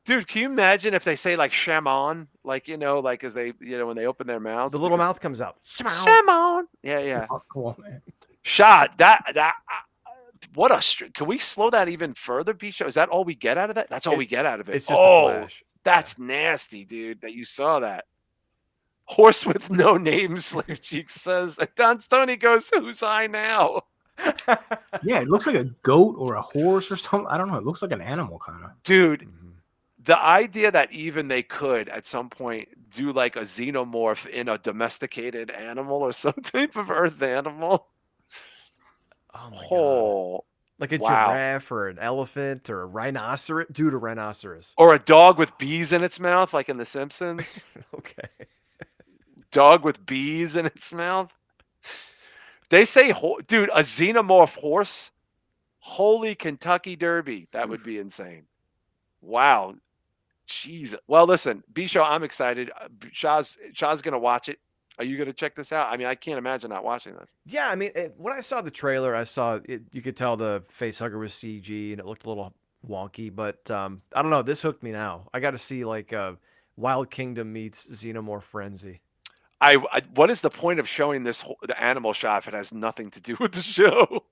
Dude, can you imagine if they say like shaman, like like as they when they open their mouths, The little because- mouth comes out. shaman. Yeah. Oh, cool, man. Shot that. What a can we slow that even further, Bisho? Is that all we get out of that? That's all we get out of it. It's just a flash. That's nasty, dude. That you saw that. Horse with no name, Slave Cheek says. And Don Stoney goes, "Who's I now?" Yeah, it looks like a goat or a horse or something. I don't know. It looks like an animal kind of. Dude, Mhm. the idea that even they could at some point do like a xenomorph in a domesticated animal or some type of earth animal. Oh my god. Oh, Like a wow. giraffe or an elephant or a rhinoceros. Dude, a rhinoceros. or a dog with bees in its mouth, like in The Simpsons. Okay. Dog with bees in its mouth. They say, dude, a xenomorph horse. Holy Kentucky Derby. That would be insane. Wow. Jeez. Well, listen, Bisho, I'm excited. Shah's gonna watch it. Are you gonna check this out? I mean, I can't imagine not watching this. Yeah, I mean, when I saw the trailer, I saw it. You could tell the face hugger was CG, and it looked a little wonky. But I don't know. This hooked me now. I got to see like Wild Kingdom meets Xenomorph Frenzy. What is the point of showing the animal shot if it has nothing to do with the show?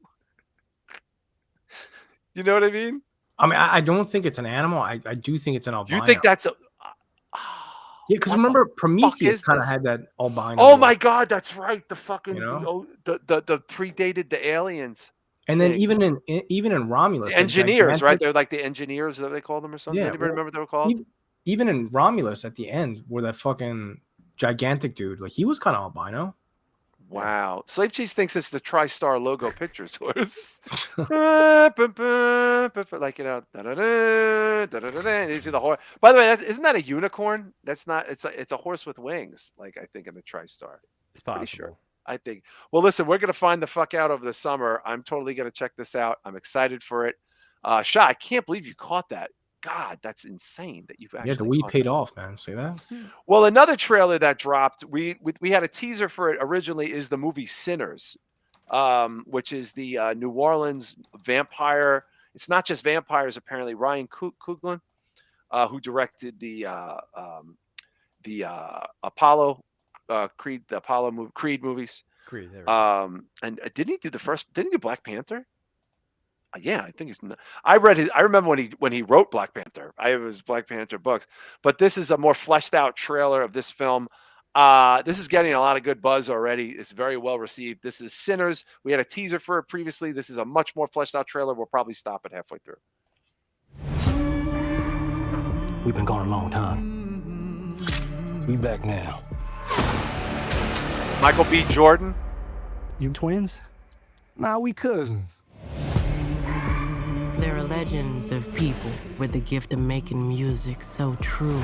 You know what I mean? I mean, I don't think it's an animal. I do think it's an albino. You think that's a? Yeah, because What remember is Prometheus kind of this? had that albino. Oh look. my God, that's right. The fucking You know? the predated the aliens. And then thing. even in Romulus, The the engineers, right? gigantic- They're like the engineers that they call them or something. Yeah, Anybody well, remember what they were called? Even in Romulus at the end, where that fucking gigantic dude, like he was kind of albino. Wow. Slave Cheese thinks it's the TriStar logo picture source. Like, you see the horse. By the way, isn't that a unicorn? That's not, it's a horse with wings, like I think in the TriStar. It's possible. Pretty sure. I think. Well, listen, we're gonna find the fuck out over the summer. I'm totally gonna check this out. I'm excited for it. Shah, I can't believe you caught that. God, that's insane that you've Yeah, the actually weed caught paid that. off, man. See that? Well, another trailer that dropped, we had a teaser for it originally, is the movie Sinners, which is the New Orleans vampire. It's not just vampires, apparently. Ryan Coogler, who directed the Apollo Creed movies. Creed, there we go. And didn't he do the first? Didn't he do Black Panther? Yeah, I think he's. I read his. I remember when he wrote Black Panther. I have his Black Panther books, but this is a more fleshed out trailer of this film. This is getting a lot of good buzz already. It's very well received. This is Sinners. We had a teaser for it previously. This is a much more fleshed out trailer. We'll probably stop it halfway through. We've been gone a long time. We back now. Michael B. Jordan. You twins? Nah, we cousins. There are legends of people with the gift of making music so true.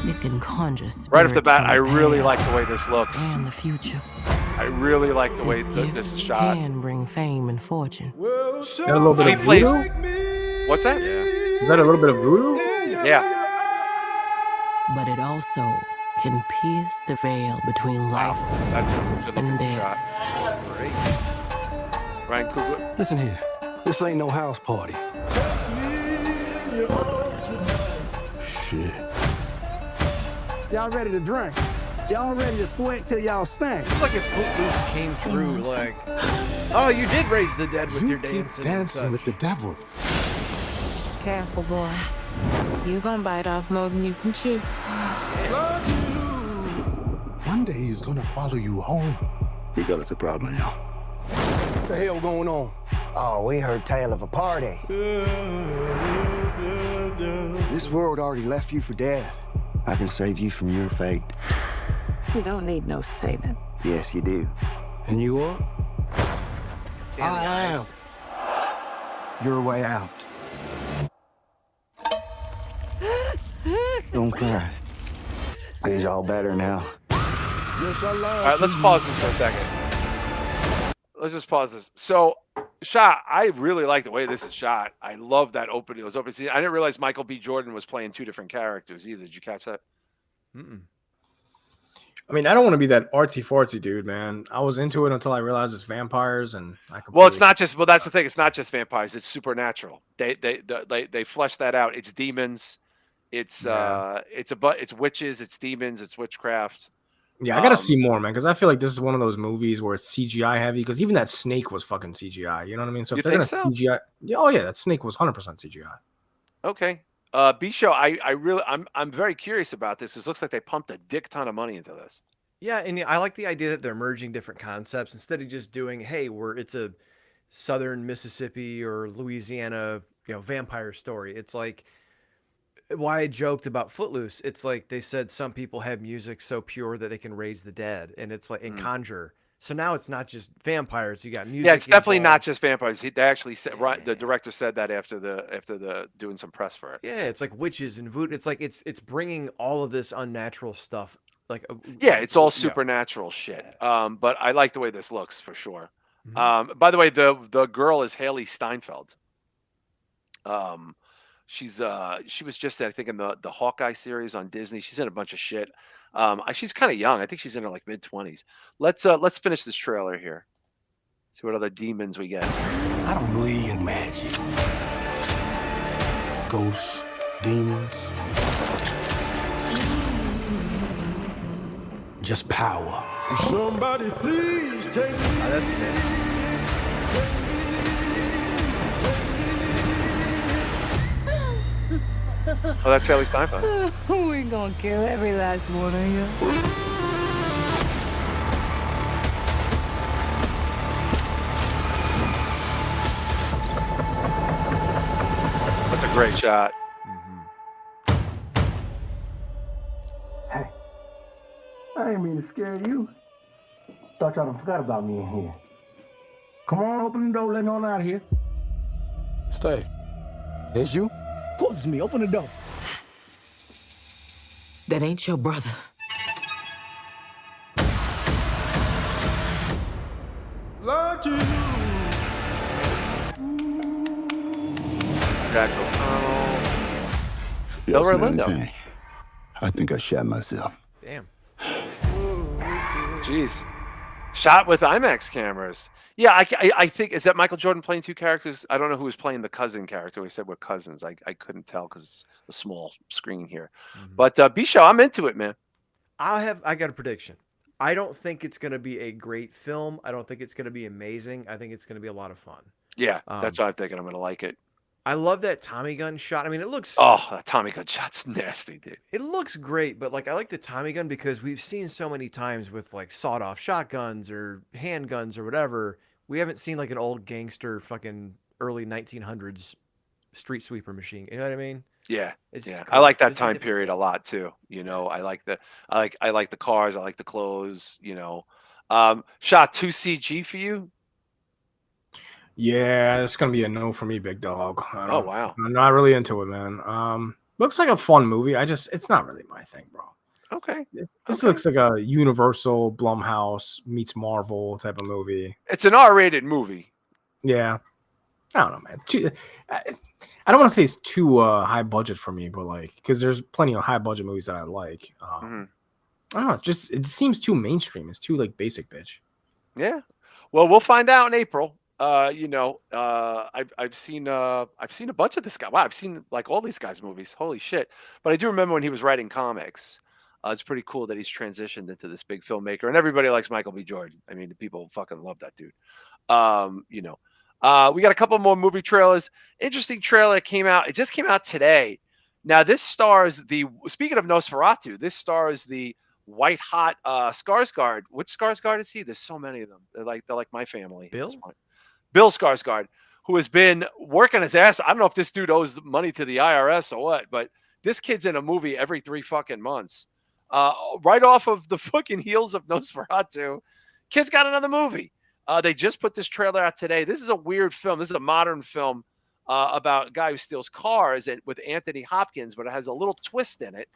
It can conjure spirits Right off the bat, from I really past like the way this looks. and the future. I really like the way This this is gift shot. can bring fame and fortune. Got a little bit He of plays. voodoo? What's that? Is that a little bit of voodoo? Yeah. But it also can pierce the veil between life That's a good looking and death. shot. Great. Ryan Coogler. Listen here. This ain't no house party. Shit. Y'all ready to drink? Y'all ready to sweat till y'all stink? It's like if Footloose came true, like, oh, you did raise the dead with your dancing. dancing with the devil. Careful, boy. You gonna bite off more than you can chew. One day he's gonna follow you home. We got us a problem now. What the hell going on? Oh, we heard tale of a party. This world already left you for dead. I can save you from your fate. You don't need no saving. Yes, you do. And you are? I am. Your way out. Don't cry. Is y'all better now? Yes, I lied. All right, let's pause this for a second. Let's just pause this. So, Shah, I really like the way this is shot. I love that opening. It was open. I didn't realize Michael B. Jordan was playing two different characters either. Did you catch that? I mean, I don't want to be that artsy fartsy dude, man. I was into it until I realized it's vampires, and I Well, it's not just. Well, that's the thing. It's not just vampires. It's supernatural. They flesh that out. It's demons. It's it's witches. It's demons. It's witchcraft. Yeah, I gotta see more, man, because I feel like this is one of those movies where it's CGI heavy. Because even that snake was fucking CGI. You know what I mean? So You if they're think gonna so? CGI, yeah, oh yeah, that snake was 100% CGI. Okay. B show. I'm very curious about this. It looks like they pumped a dick ton of money into this. Yeah, and I like the idea that they're merging different concepts instead of just doing, hey, it's a southern Mississippi or Louisiana, vampire story. It's like why I joked about Footloose. It's like they said some people have music so pure that they can raise the dead, and it's like and conjure. So now it's not just vampires. You got music. Yeah, it's definitely not involved. just vampires. They actually said, right. The director said that after the doing some press for it. Yeah, it's like witches and voodoo. It's like it's bringing all of this unnatural stuff. Like Yeah, it's all yeah. supernatural shit. But I like the way this looks for sure. By the way, the girl is Haley Steinfeld. She was just, I think, in the Hawkeye series on Disney. She's in a bunch of shit. She's kind of young. I think she's in her like mid-20s. Let's finish this trailer here. See what other demons we get. I don't believe in magic. Ghosts, demons. Just power. Somebody please take me. That's it. Oh, that's Haley Steinfeld. We're gonna kill every last one of you. That's a great shot. Hey, I didn't mean to scare you. Thought y'all done forgot about me in here. Come on, open the door, let on out of here. Stay. It's you? Of course it's me, open the door. That ain't your brother. Jack O'Connell. Yo, Delroy Slim Lindo. Thing, I think I shot myself. Damn. Jeez. Shot with IMAX cameras. Yeah, I think, is that Michael Jordan playing two characters? I don't know who was playing the cousin character. We said we're cousins. I couldn't tell because it's a small screen here. But B-Show, I'm into it, man. I got a prediction. I don't think it's going to be a great film. I don't think it's going to be amazing. I think it's going to be a lot of fun. Yeah, that's what I'm thinking. I'm going to like it. I love that Tommy gun shot. I mean, it looks Oh, that Tommy gun shot's nasty, dude. it looks great, but like I like the Tommy gun because we've seen so many times with like sawed-off shotguns or handguns or whatever. We haven't seen like an old gangster fucking early 1900s street sweeper machine. You know what I mean? Yeah, It's yeah. cool. I like that It's a time different period a lot too. You know, I like the cars. I like the clothes. You know, shot 2 CG for you. Yeah, it's gonna be a no for me, big dog. Oh wow. I'm not really into it, man. Looks like a fun movie. It's not really my thing, bro. Okay. This looks like a Universal Blumhouse meets Marvel type of movie. It's an R-rated movie. Yeah, I don't know, man. I don't want to say it's too high budget for me, but like, because there's plenty of high budget movies that I like. I don't know. It seems too mainstream. It's too like basic, bitch. Yeah. Well, we'll find out in April. You know, I've seen a bunch of this guy. Wow, I've seen like all these guys' movies. Holy shit! But I do remember when he was writing comics. It's pretty cool that he's transitioned into this big filmmaker, and everybody likes Michael B. Jordan. I mean, people fucking love that dude. You know, we got a couple more movie trailers. Interesting trailer came out. It just came out today. Now, this stars speaking of Nosferatu, this stars the white hot Skarsgård. Which Skarsgård is he? There's so many of them. They're like my family. At this point. Bill Skarsgård, who has been working his ass. I don't know if this dude owes money to the IRS or what, but this kid's in a movie every 3 fucking months. Right off of the fucking heels of Nosferatu, kid's got another movie. They just put this trailer out today. This is a weird film. This is a modern film about a guy who steals cars with Anthony Hopkins, but it has a little twist in it.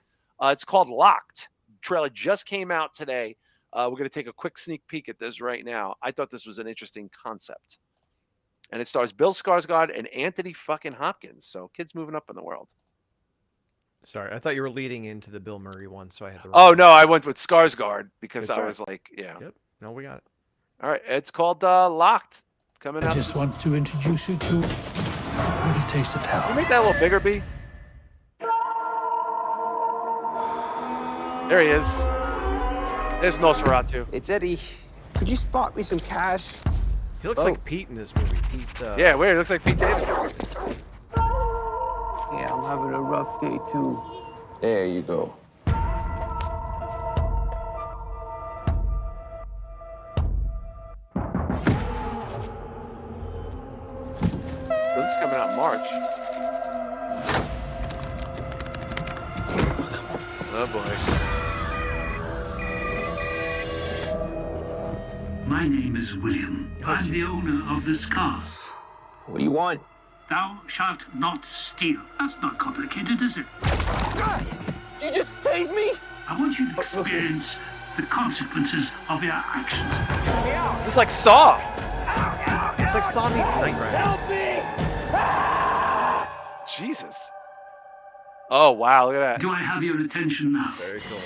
It's called Locked. Trailer just came out today. We're going to take a quick sneak peek at this right now. I thought this was an interesting concept. And it stars Bill Skarsgård and Anthony fucking Hopkins. So kids moving up in the world. Sorry, I thought you were leading into the Bill Murray one, so I had to. Oh no, I went with Skarsgård because That's I right. was like, yeah. Yep. No, we got it. All right, it's called Locked. Coming out. I just want to introduce you to a little taste of Can you hell. make that a little bigger, B? There he is. There's Nosferatu. It's Eddie. Could you spot me some cash? He looks like Pete in this movie. Pete. Yeah, weird. It looks like Pete Davidson. Yeah, I'm having a rough day too. There you go. So this is coming out in March. Oh boy. My name is William. I'm the owner of this car. What do you want? Thou shalt not steal. That's not complicated, is it? Did you just tase me? I want you to experience the consequences of your actions. It's like Saw. It's like Saw meets Knight Rider. Help me! Jesus. Oh wow, look at that. Do I have your attention now? Very cool.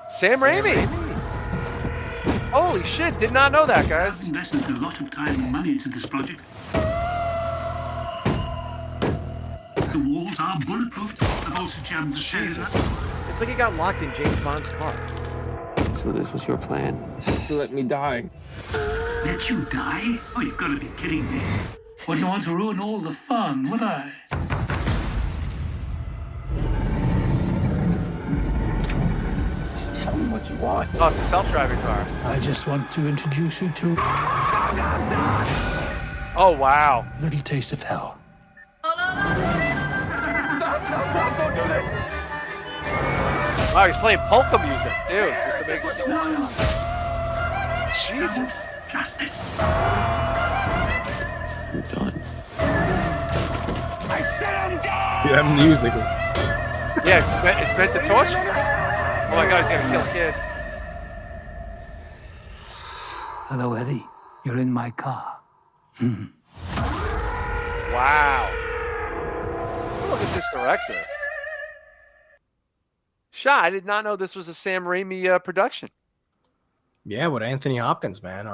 Sam Raimi. Holy shit, did not know that, guys. I've invested a lot of time and money into this project. The walls are bulletproof. I've also jammed the stairs up. Jesus. It's like he got locked in James Bond's car. So this was your plan? To let me die? Let you die? Oh, you've got to be kidding me. Wouldn't want to ruin all the fun, would I? Just tell me what you want. Oh, it's a self-driving car. I just want to introduce you to Oh wow. a little taste of hell. Wow, he's playing polka music, dude, just to make it. Jesus. Justice. I'm done. Yeah, music. Yeah, it's meant to torture. Oh my god, he's gonna kill a kid. Hello, Eddie. You're in my car. Wow. Look at this director. Shah, I did not know this was a Sam Raimi production. Yeah, with Anthony Hopkins, man.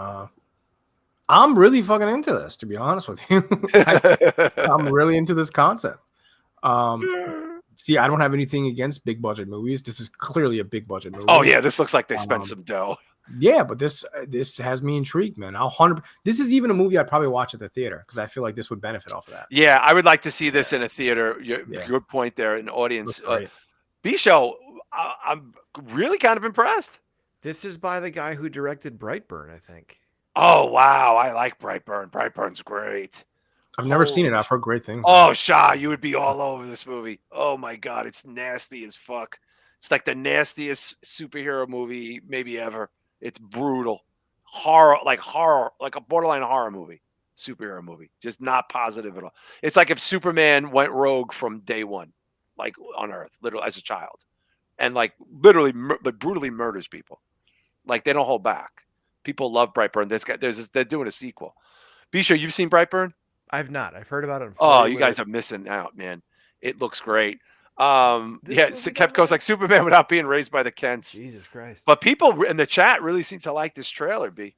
I'm really fucking into this, to be honest with you. I'm really into this concept. See, I don't have anything against big budget movies. This is clearly a big budget movie. Oh yeah, this looks like they spent some dough. Yeah, but this has me intrigued, man. This is even a movie I'd probably watch at the theater because I feel like this would benefit off of that. Yeah, I would like to see this in a theater. Good point there, an audience. B-Show, I'm really kind of impressed. This is by the guy who directed Brightburn, I think. Oh wow, I like Brightburn. Brightburn's great. I've never seen it. I've heard great things. Oh, Shah, you would be all over this movie. Oh my god, it's nasty as fuck. It's like the nastiest superhero movie maybe ever. It's brutal. Horror, like a borderline horror movie. Superhero movie. Just not positive at all. It's like if Superman went rogue from day one, like on Earth, literally as a child. And like literally but brutally murders people. Like they don't hold back. People love Brightburn. They're doing a sequel. Bisha, you've seen Brightburn? I've not. I've heard about it. Oh, you guys are missing out, man. It looks great. Kepco's like Superman without being raised by the Kents. Jesus Christ. But people in the chat really seem to like this trailer, B.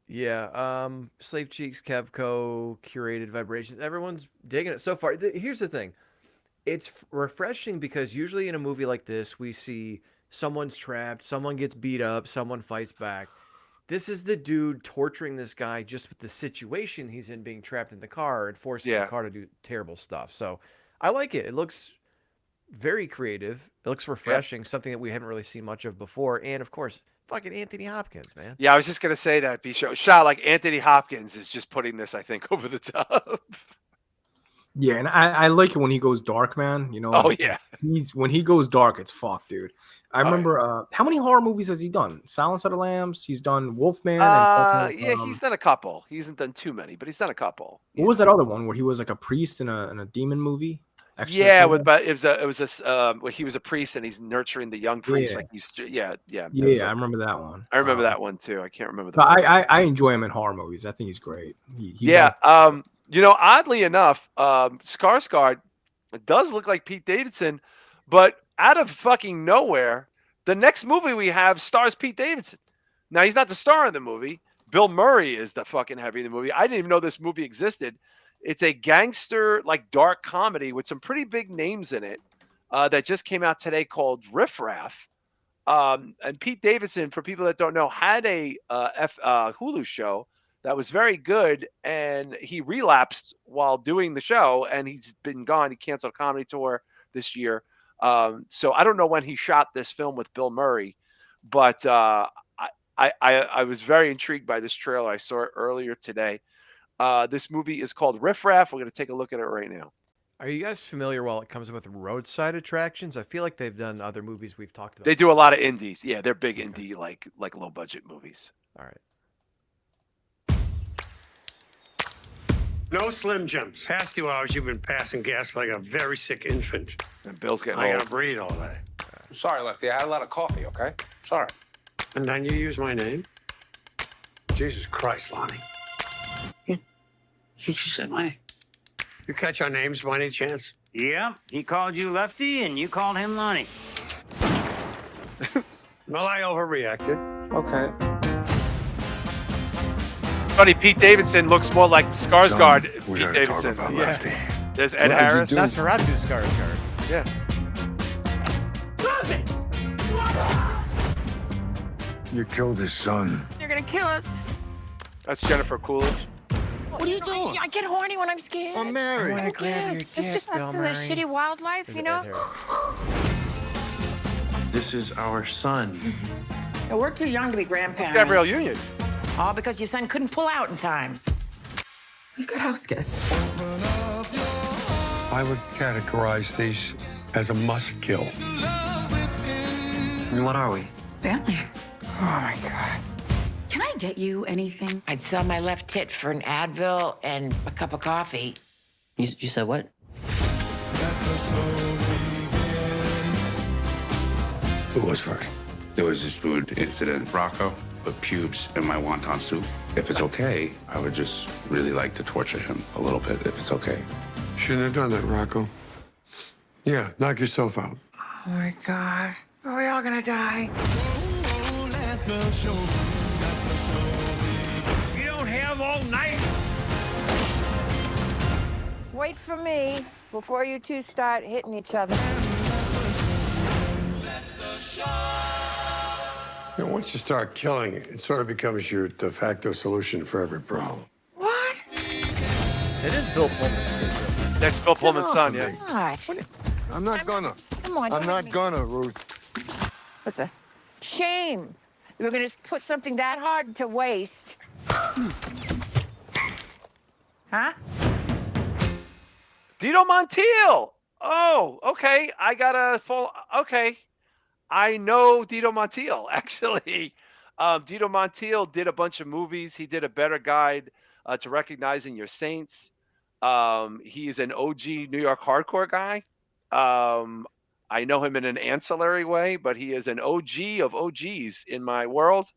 Yeah. Slave Cheeks, Kevco, Curated Vibrations. Everyone's digging it so far. Here's the thing. It's refreshing because usually in a movie like this, we see someone's trapped, someone gets beat up, someone fights back. This is the dude torturing this guy just with the situation he's in, being trapped in the car and forcing the car to do terrible stuff. So I like it. It looks very creative. It looks refreshing, something that we haven't really seen much of before. And of course, fucking Anthony Hopkins, man. Yeah, I was just going to say that, B-Show. Shah, like Anthony Hopkins is just putting this, I think, over the top. Yeah, and I like it when he goes dark, man. You know. Oh yeah. When he goes dark, it's fucked, dude. I remember how many horror movies has he done? Silence of the Lambs. He's done Wolfman. He's done a couple. He hasn't done too many, but he's done a couple. What was that other one where he was like a priest in a demon movie? Yeah, but it was where he was a priest and he's nurturing the young priest. Yeah. I remember that one. I remember that one too. I can't remember. But I enjoy him in horror movies. I think he's great. Oddly enough, Skarsgård does look like Pete Davidson, but out of fucking nowhere, the next movie we have stars Pete Davidson. Now he's not the star in the movie. Bill Murray is the fucking heavy in the movie. I didn't even know this movie existed. It's a gangster, like dark comedy with some pretty big names in it that just came out today called Riffraff. And Pete Davidson, for people that don't know, had a Hulu show that was very good, and he relapsed while doing the show, and he's been gone. He canceled a comedy tour this year. So I don't know when he shot this film with Bill Murray, but I was very intrigued by this trailer. I saw it earlier today. This movie is called Riffraff. We're going to take a look at it right now. Are you guys familiar while it comes with roadside attractions? I feel like they've done other movies we've talked about. They do a lot of indies. Yeah, they're big indie, like low budget movies. All right. No Slim Jims. Past 2 hours, you've been passing gas like a very sick infant. And Bill's getting I old. gotta breathe all day. Sorry, Lefty. I had a lot of coffee, okay? Sorry. And then you use my name? Jesus Christ, Lonnie. You just said my name. You catch our names by any chance? Yep. He called you Lefty, and you called him Lonnie. Well, I overreacted. Okay. Funny, Pete Davidson looks more like Skarsgård. We Pete gotta Davidson. talk about Lefty. There's Ed What did you Harris. do? That's Nosferatu Skarsgård. Yeah. You killed his son. You're gonna kill us. That's Jennifer Coolidge. What are you doing? I get horny when I'm scared. I'm married. I grab your It's just dick, us Bill and the Murray. shitty wildlife, you know? This is our son. We're too young to be It's grandparents. Gabrielle Union. All because your son couldn't pull out in time. We've got house guests. I would categorize these as a must kill. And what are we? Family. Oh my God. Can I get you anything? I'd sell my left tit for an Advil and a cup of coffee. You said what? Who was first? There was this food incident. Rocco put pubes in my wonton soup. If it's okay, I would just really like to torture him a little bit, if it's okay. Shouldn't have done that, Rocco. Yeah, knock yourself out. Oh my God. Are we all gonna die? You don't have all night. Wait for me before you two start hitting each other. You know, once you start killing, it sort of becomes your de facto solution for every problem. What? It is Bill Pullman's. That's Bill Pullman's son, yeah. What? I'm not gonna. Come on. I'm not gonna, Ruth. What's a shame? You were gonna put something that hard to waste. Huh? Dito Montiel. Oh, okay. I got a full. Okay. I know Dito Montiel, actually. Dito Montiel did a bunch of movies. He did A Better Guide to Recognizing Your Saints. He's an OG New York hardcore guy. I know him in an ancillary way, but he is an OG of OGs in my world.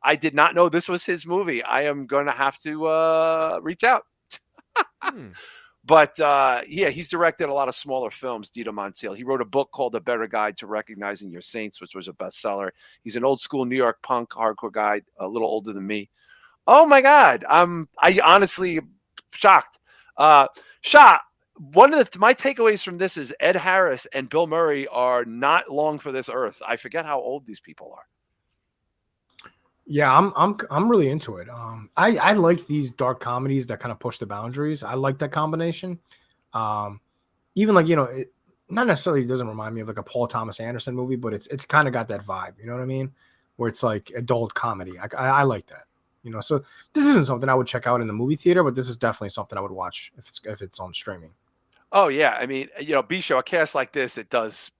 I did not know this was his movie. I am going to have to reach out. But yeah, he's directed a lot of smaller films, Dito Montiel. He wrote a book called A Better Guide to Recognizing Your Saints, which was a bestseller. He's an old school New York punk hardcore guy, a little older than me. Oh my God. I honestly shocked. Shah, one of my takeaways from this is Ed Harris and Bill Murray are not long for this earth. I forget how old these people are. Yeah, I'm really into it. I like these dark comedies that kind of push the boundaries. I like that combination. Even like, it not necessarily doesn't remind me of like a Paul Thomas Anderson movie, but it's kind of got that vibe. You know what I mean? Where it's like adult comedy. I like that. So this isn't something I would check out in the movie theater, but this is definitely something I would watch if it's on streaming. Oh yeah, I mean, B-Show, a cast like this, it does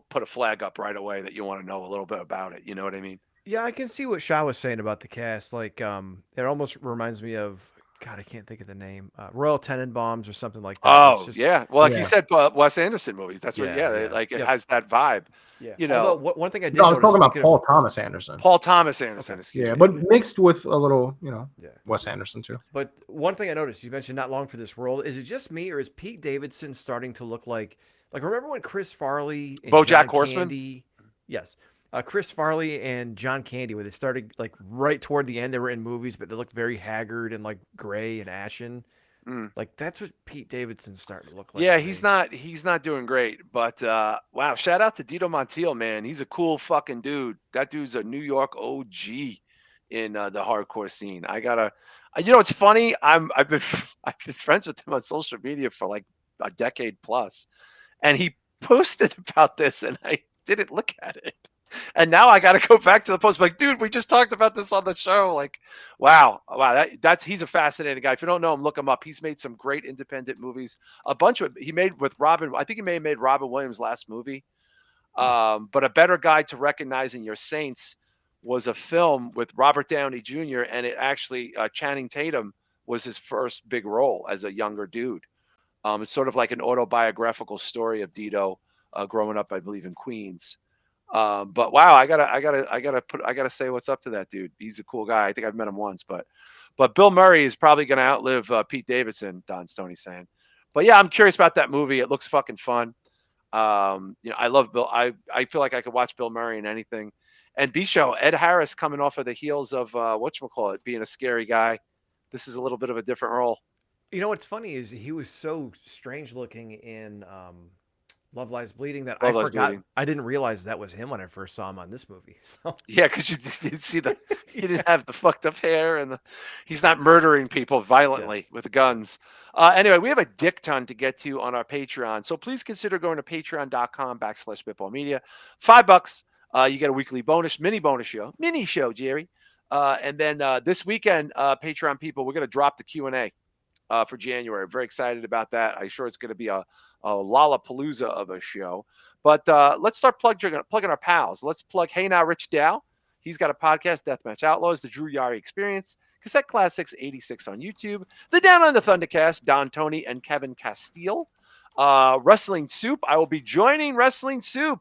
put a flag up right away that you want to know a little bit about it. You know what I mean? Yeah, I can see what Shah was saying about the cast. Like, it almost reminds me of, God, I can't think of the name, Royal Tenenbaums or something like that. Oh, yeah. Well, like you said, Wes Anderson movies. That's what. It has that vibe. Yeah. Although, one thing I did. No, I was talking about Paul Thomas Anderson. Paul Thomas Anderson. Excuse me. But mixed with a little, Wes Anderson too. But one thing I noticed, you mentioned Not Long for This World. Is it just me, or is Pete Davidson starting to look like remember when Chris Farley, and BoJack Horseman? Yes. Chris Farley and John Candy, where they started like right toward the end, they were in movies, but they looked very haggard and like gray and ashen. Like that's what Pete Davidson's starting to look like. Yeah, he's not doing great. But wow, shout out to Dito Montiel, man. He's a cool fucking dude. That dude's a New York OG in the hardcore scene. I gotta, it's funny. I've been friends with him on social media for like a decade plus, and he posted about this, and I didn't look at it. And now I got to go back to the post. Like, dude, we just talked about this on the show. Like, wow. He's a fascinating guy. If you don't know him, look him up. He's made some great independent movies. He made with Robin. I think he may have made Robin Williams' last movie. But A Better Guide to Recognizing Your Saints was a film with Robert Downey Jr. And it actually, Channing Tatum was his first big role as a younger dude. It's sort of like an autobiographical story of Dito growing up, I believe, in Queens. But wow, I gotta say what's up to that dude. He's a cool guy. I think I've met him once, but Bill Murray is probably going to outlive Pete Davidson. Don Stoney's saying, but yeah, I'm curious about that movie. It looks fucking fun. I love Bill. I feel like I could watch Bill Murray in anything. And B-Show, Ed Harris coming off of the heels of whatchamacallit, being a scary guy. This is a little bit of a different role. You know what's funny is he was so strange looking in Love Lies Bleeding that I forgot. I didn't realize that was him when I first saw him on this movie. So yeah, because you didn't see he didn't have the fucked up hair, and he's not murdering people violently with guns. Anyway, we have a dick ton to get to on our Patreon, so please consider going to patreon.com/spitballmedia. $5, you get a weekly mini show, Jerry. And then this weekend, Patreon people, we're going to drop the Q&A. For January. I'm very excited about that. I'm sure it's going to be a Lollapalooza of a show. But let's start plugging our pals. Let's plug Hey Now Rich Dow. He's got a podcast, Deathmatch Outlaws, The Drew Yari Experience, Cassette Classics 86 on YouTube, The Down on the Thundercast, Don Tony and Kevin Castile. Wrestling Soup. I will be joining Wrestling Soup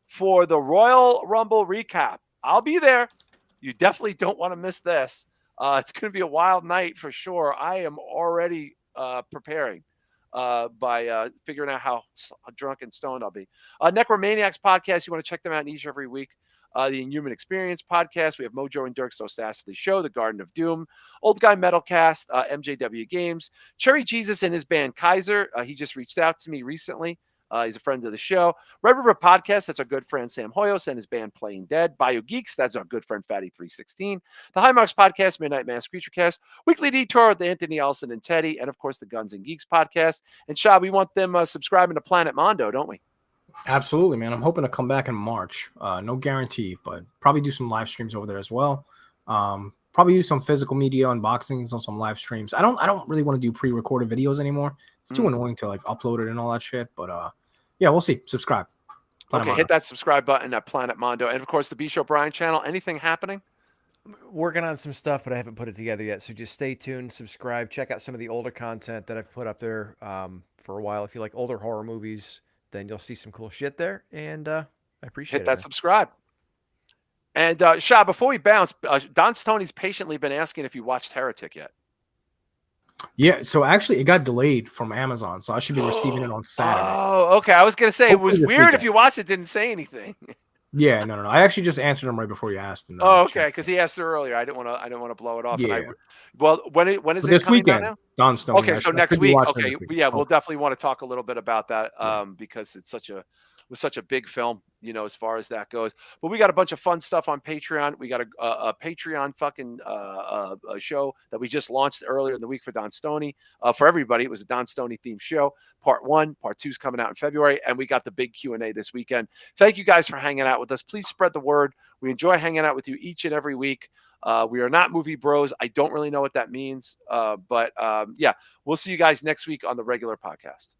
for the Royal Rumble recap. I'll be there. You definitely don't want to miss this. It's going to be a wild night for sure. I am already preparing by figuring out how drunk and stoned I'll be. Necromaniacs podcast. You want to check them out each every week. The Inhuman Experience podcast. We have Mojo and Dirk's Dostastically Show, The Garden of Doom, Old Guy Metalcast, MJW Games, Cherry Jesus and his band Kaiser. He just reached out to me recently. He's a friend of the show. Red River Podcast, that's our good friend Sam Hoyos and his band Playing Dead. Bio Geeks, that's our good friend Fatty316. The High Marks Podcast, Midnight Mass Creature Cast. Weekly Detour with Anthony Allison and Teddy. And, of course, the Guns and Geeks Podcast. And, Shah, we want them subscribing to Planet Mondo, don't we? Absolutely, man. I'm hoping to come back in March. No guarantee, but probably do some live streams over there as well. Probably use some physical media unboxings on some live streams. I don't really want to do pre-recorded videos anymore. It's too annoying to like upload it and all that shit. But yeah, we'll see. Subscribe. Planet Mondo. Hit that subscribe button at Planet Mondo. And of course the B Show Brian channel. Anything happening? Working on some stuff, but I haven't put it together yet. So just stay tuned, subscribe, check out some of the older content that I've put up there for a while. If you like older horror movies, then you'll see some cool shit there. And I appreciate it. Hit that subscribe. And Shah, before we bounce, Don Stoney's patiently been asking if you watched Heretic yet. Yeah, so actually it got delayed from Amazon, so I should be receiving it on Saturday. Oh, okay. I was going to say, Hopefully it was weird if you watched it, didn't say anything. Yeah, no. I actually just answered him right before you asked. Oh, okay, because he asked earlier. I didn't want to blow it off. Yeah. And well, when is it this coming weekend, down now? Don Stoney. Okay, so next week. Okay, yeah, we'll definitely want to talk a little bit about that because it's such a big film, as far as that goes. But we got a bunch of fun stuff on Patreon. We got a Patreon fucking a show that we just launched earlier in the week for Don Stoney. For everybody, it was a Don Stoney themed show. Part 1, Part 2 is coming out in February, and we got the big Q&A this weekend. Thank you guys for hanging out with us. Please spread the word. We enjoy hanging out with you each and every week. We are not movie bros. I don't really know what that means, but yeah, we'll see you guys next week on the regular podcast.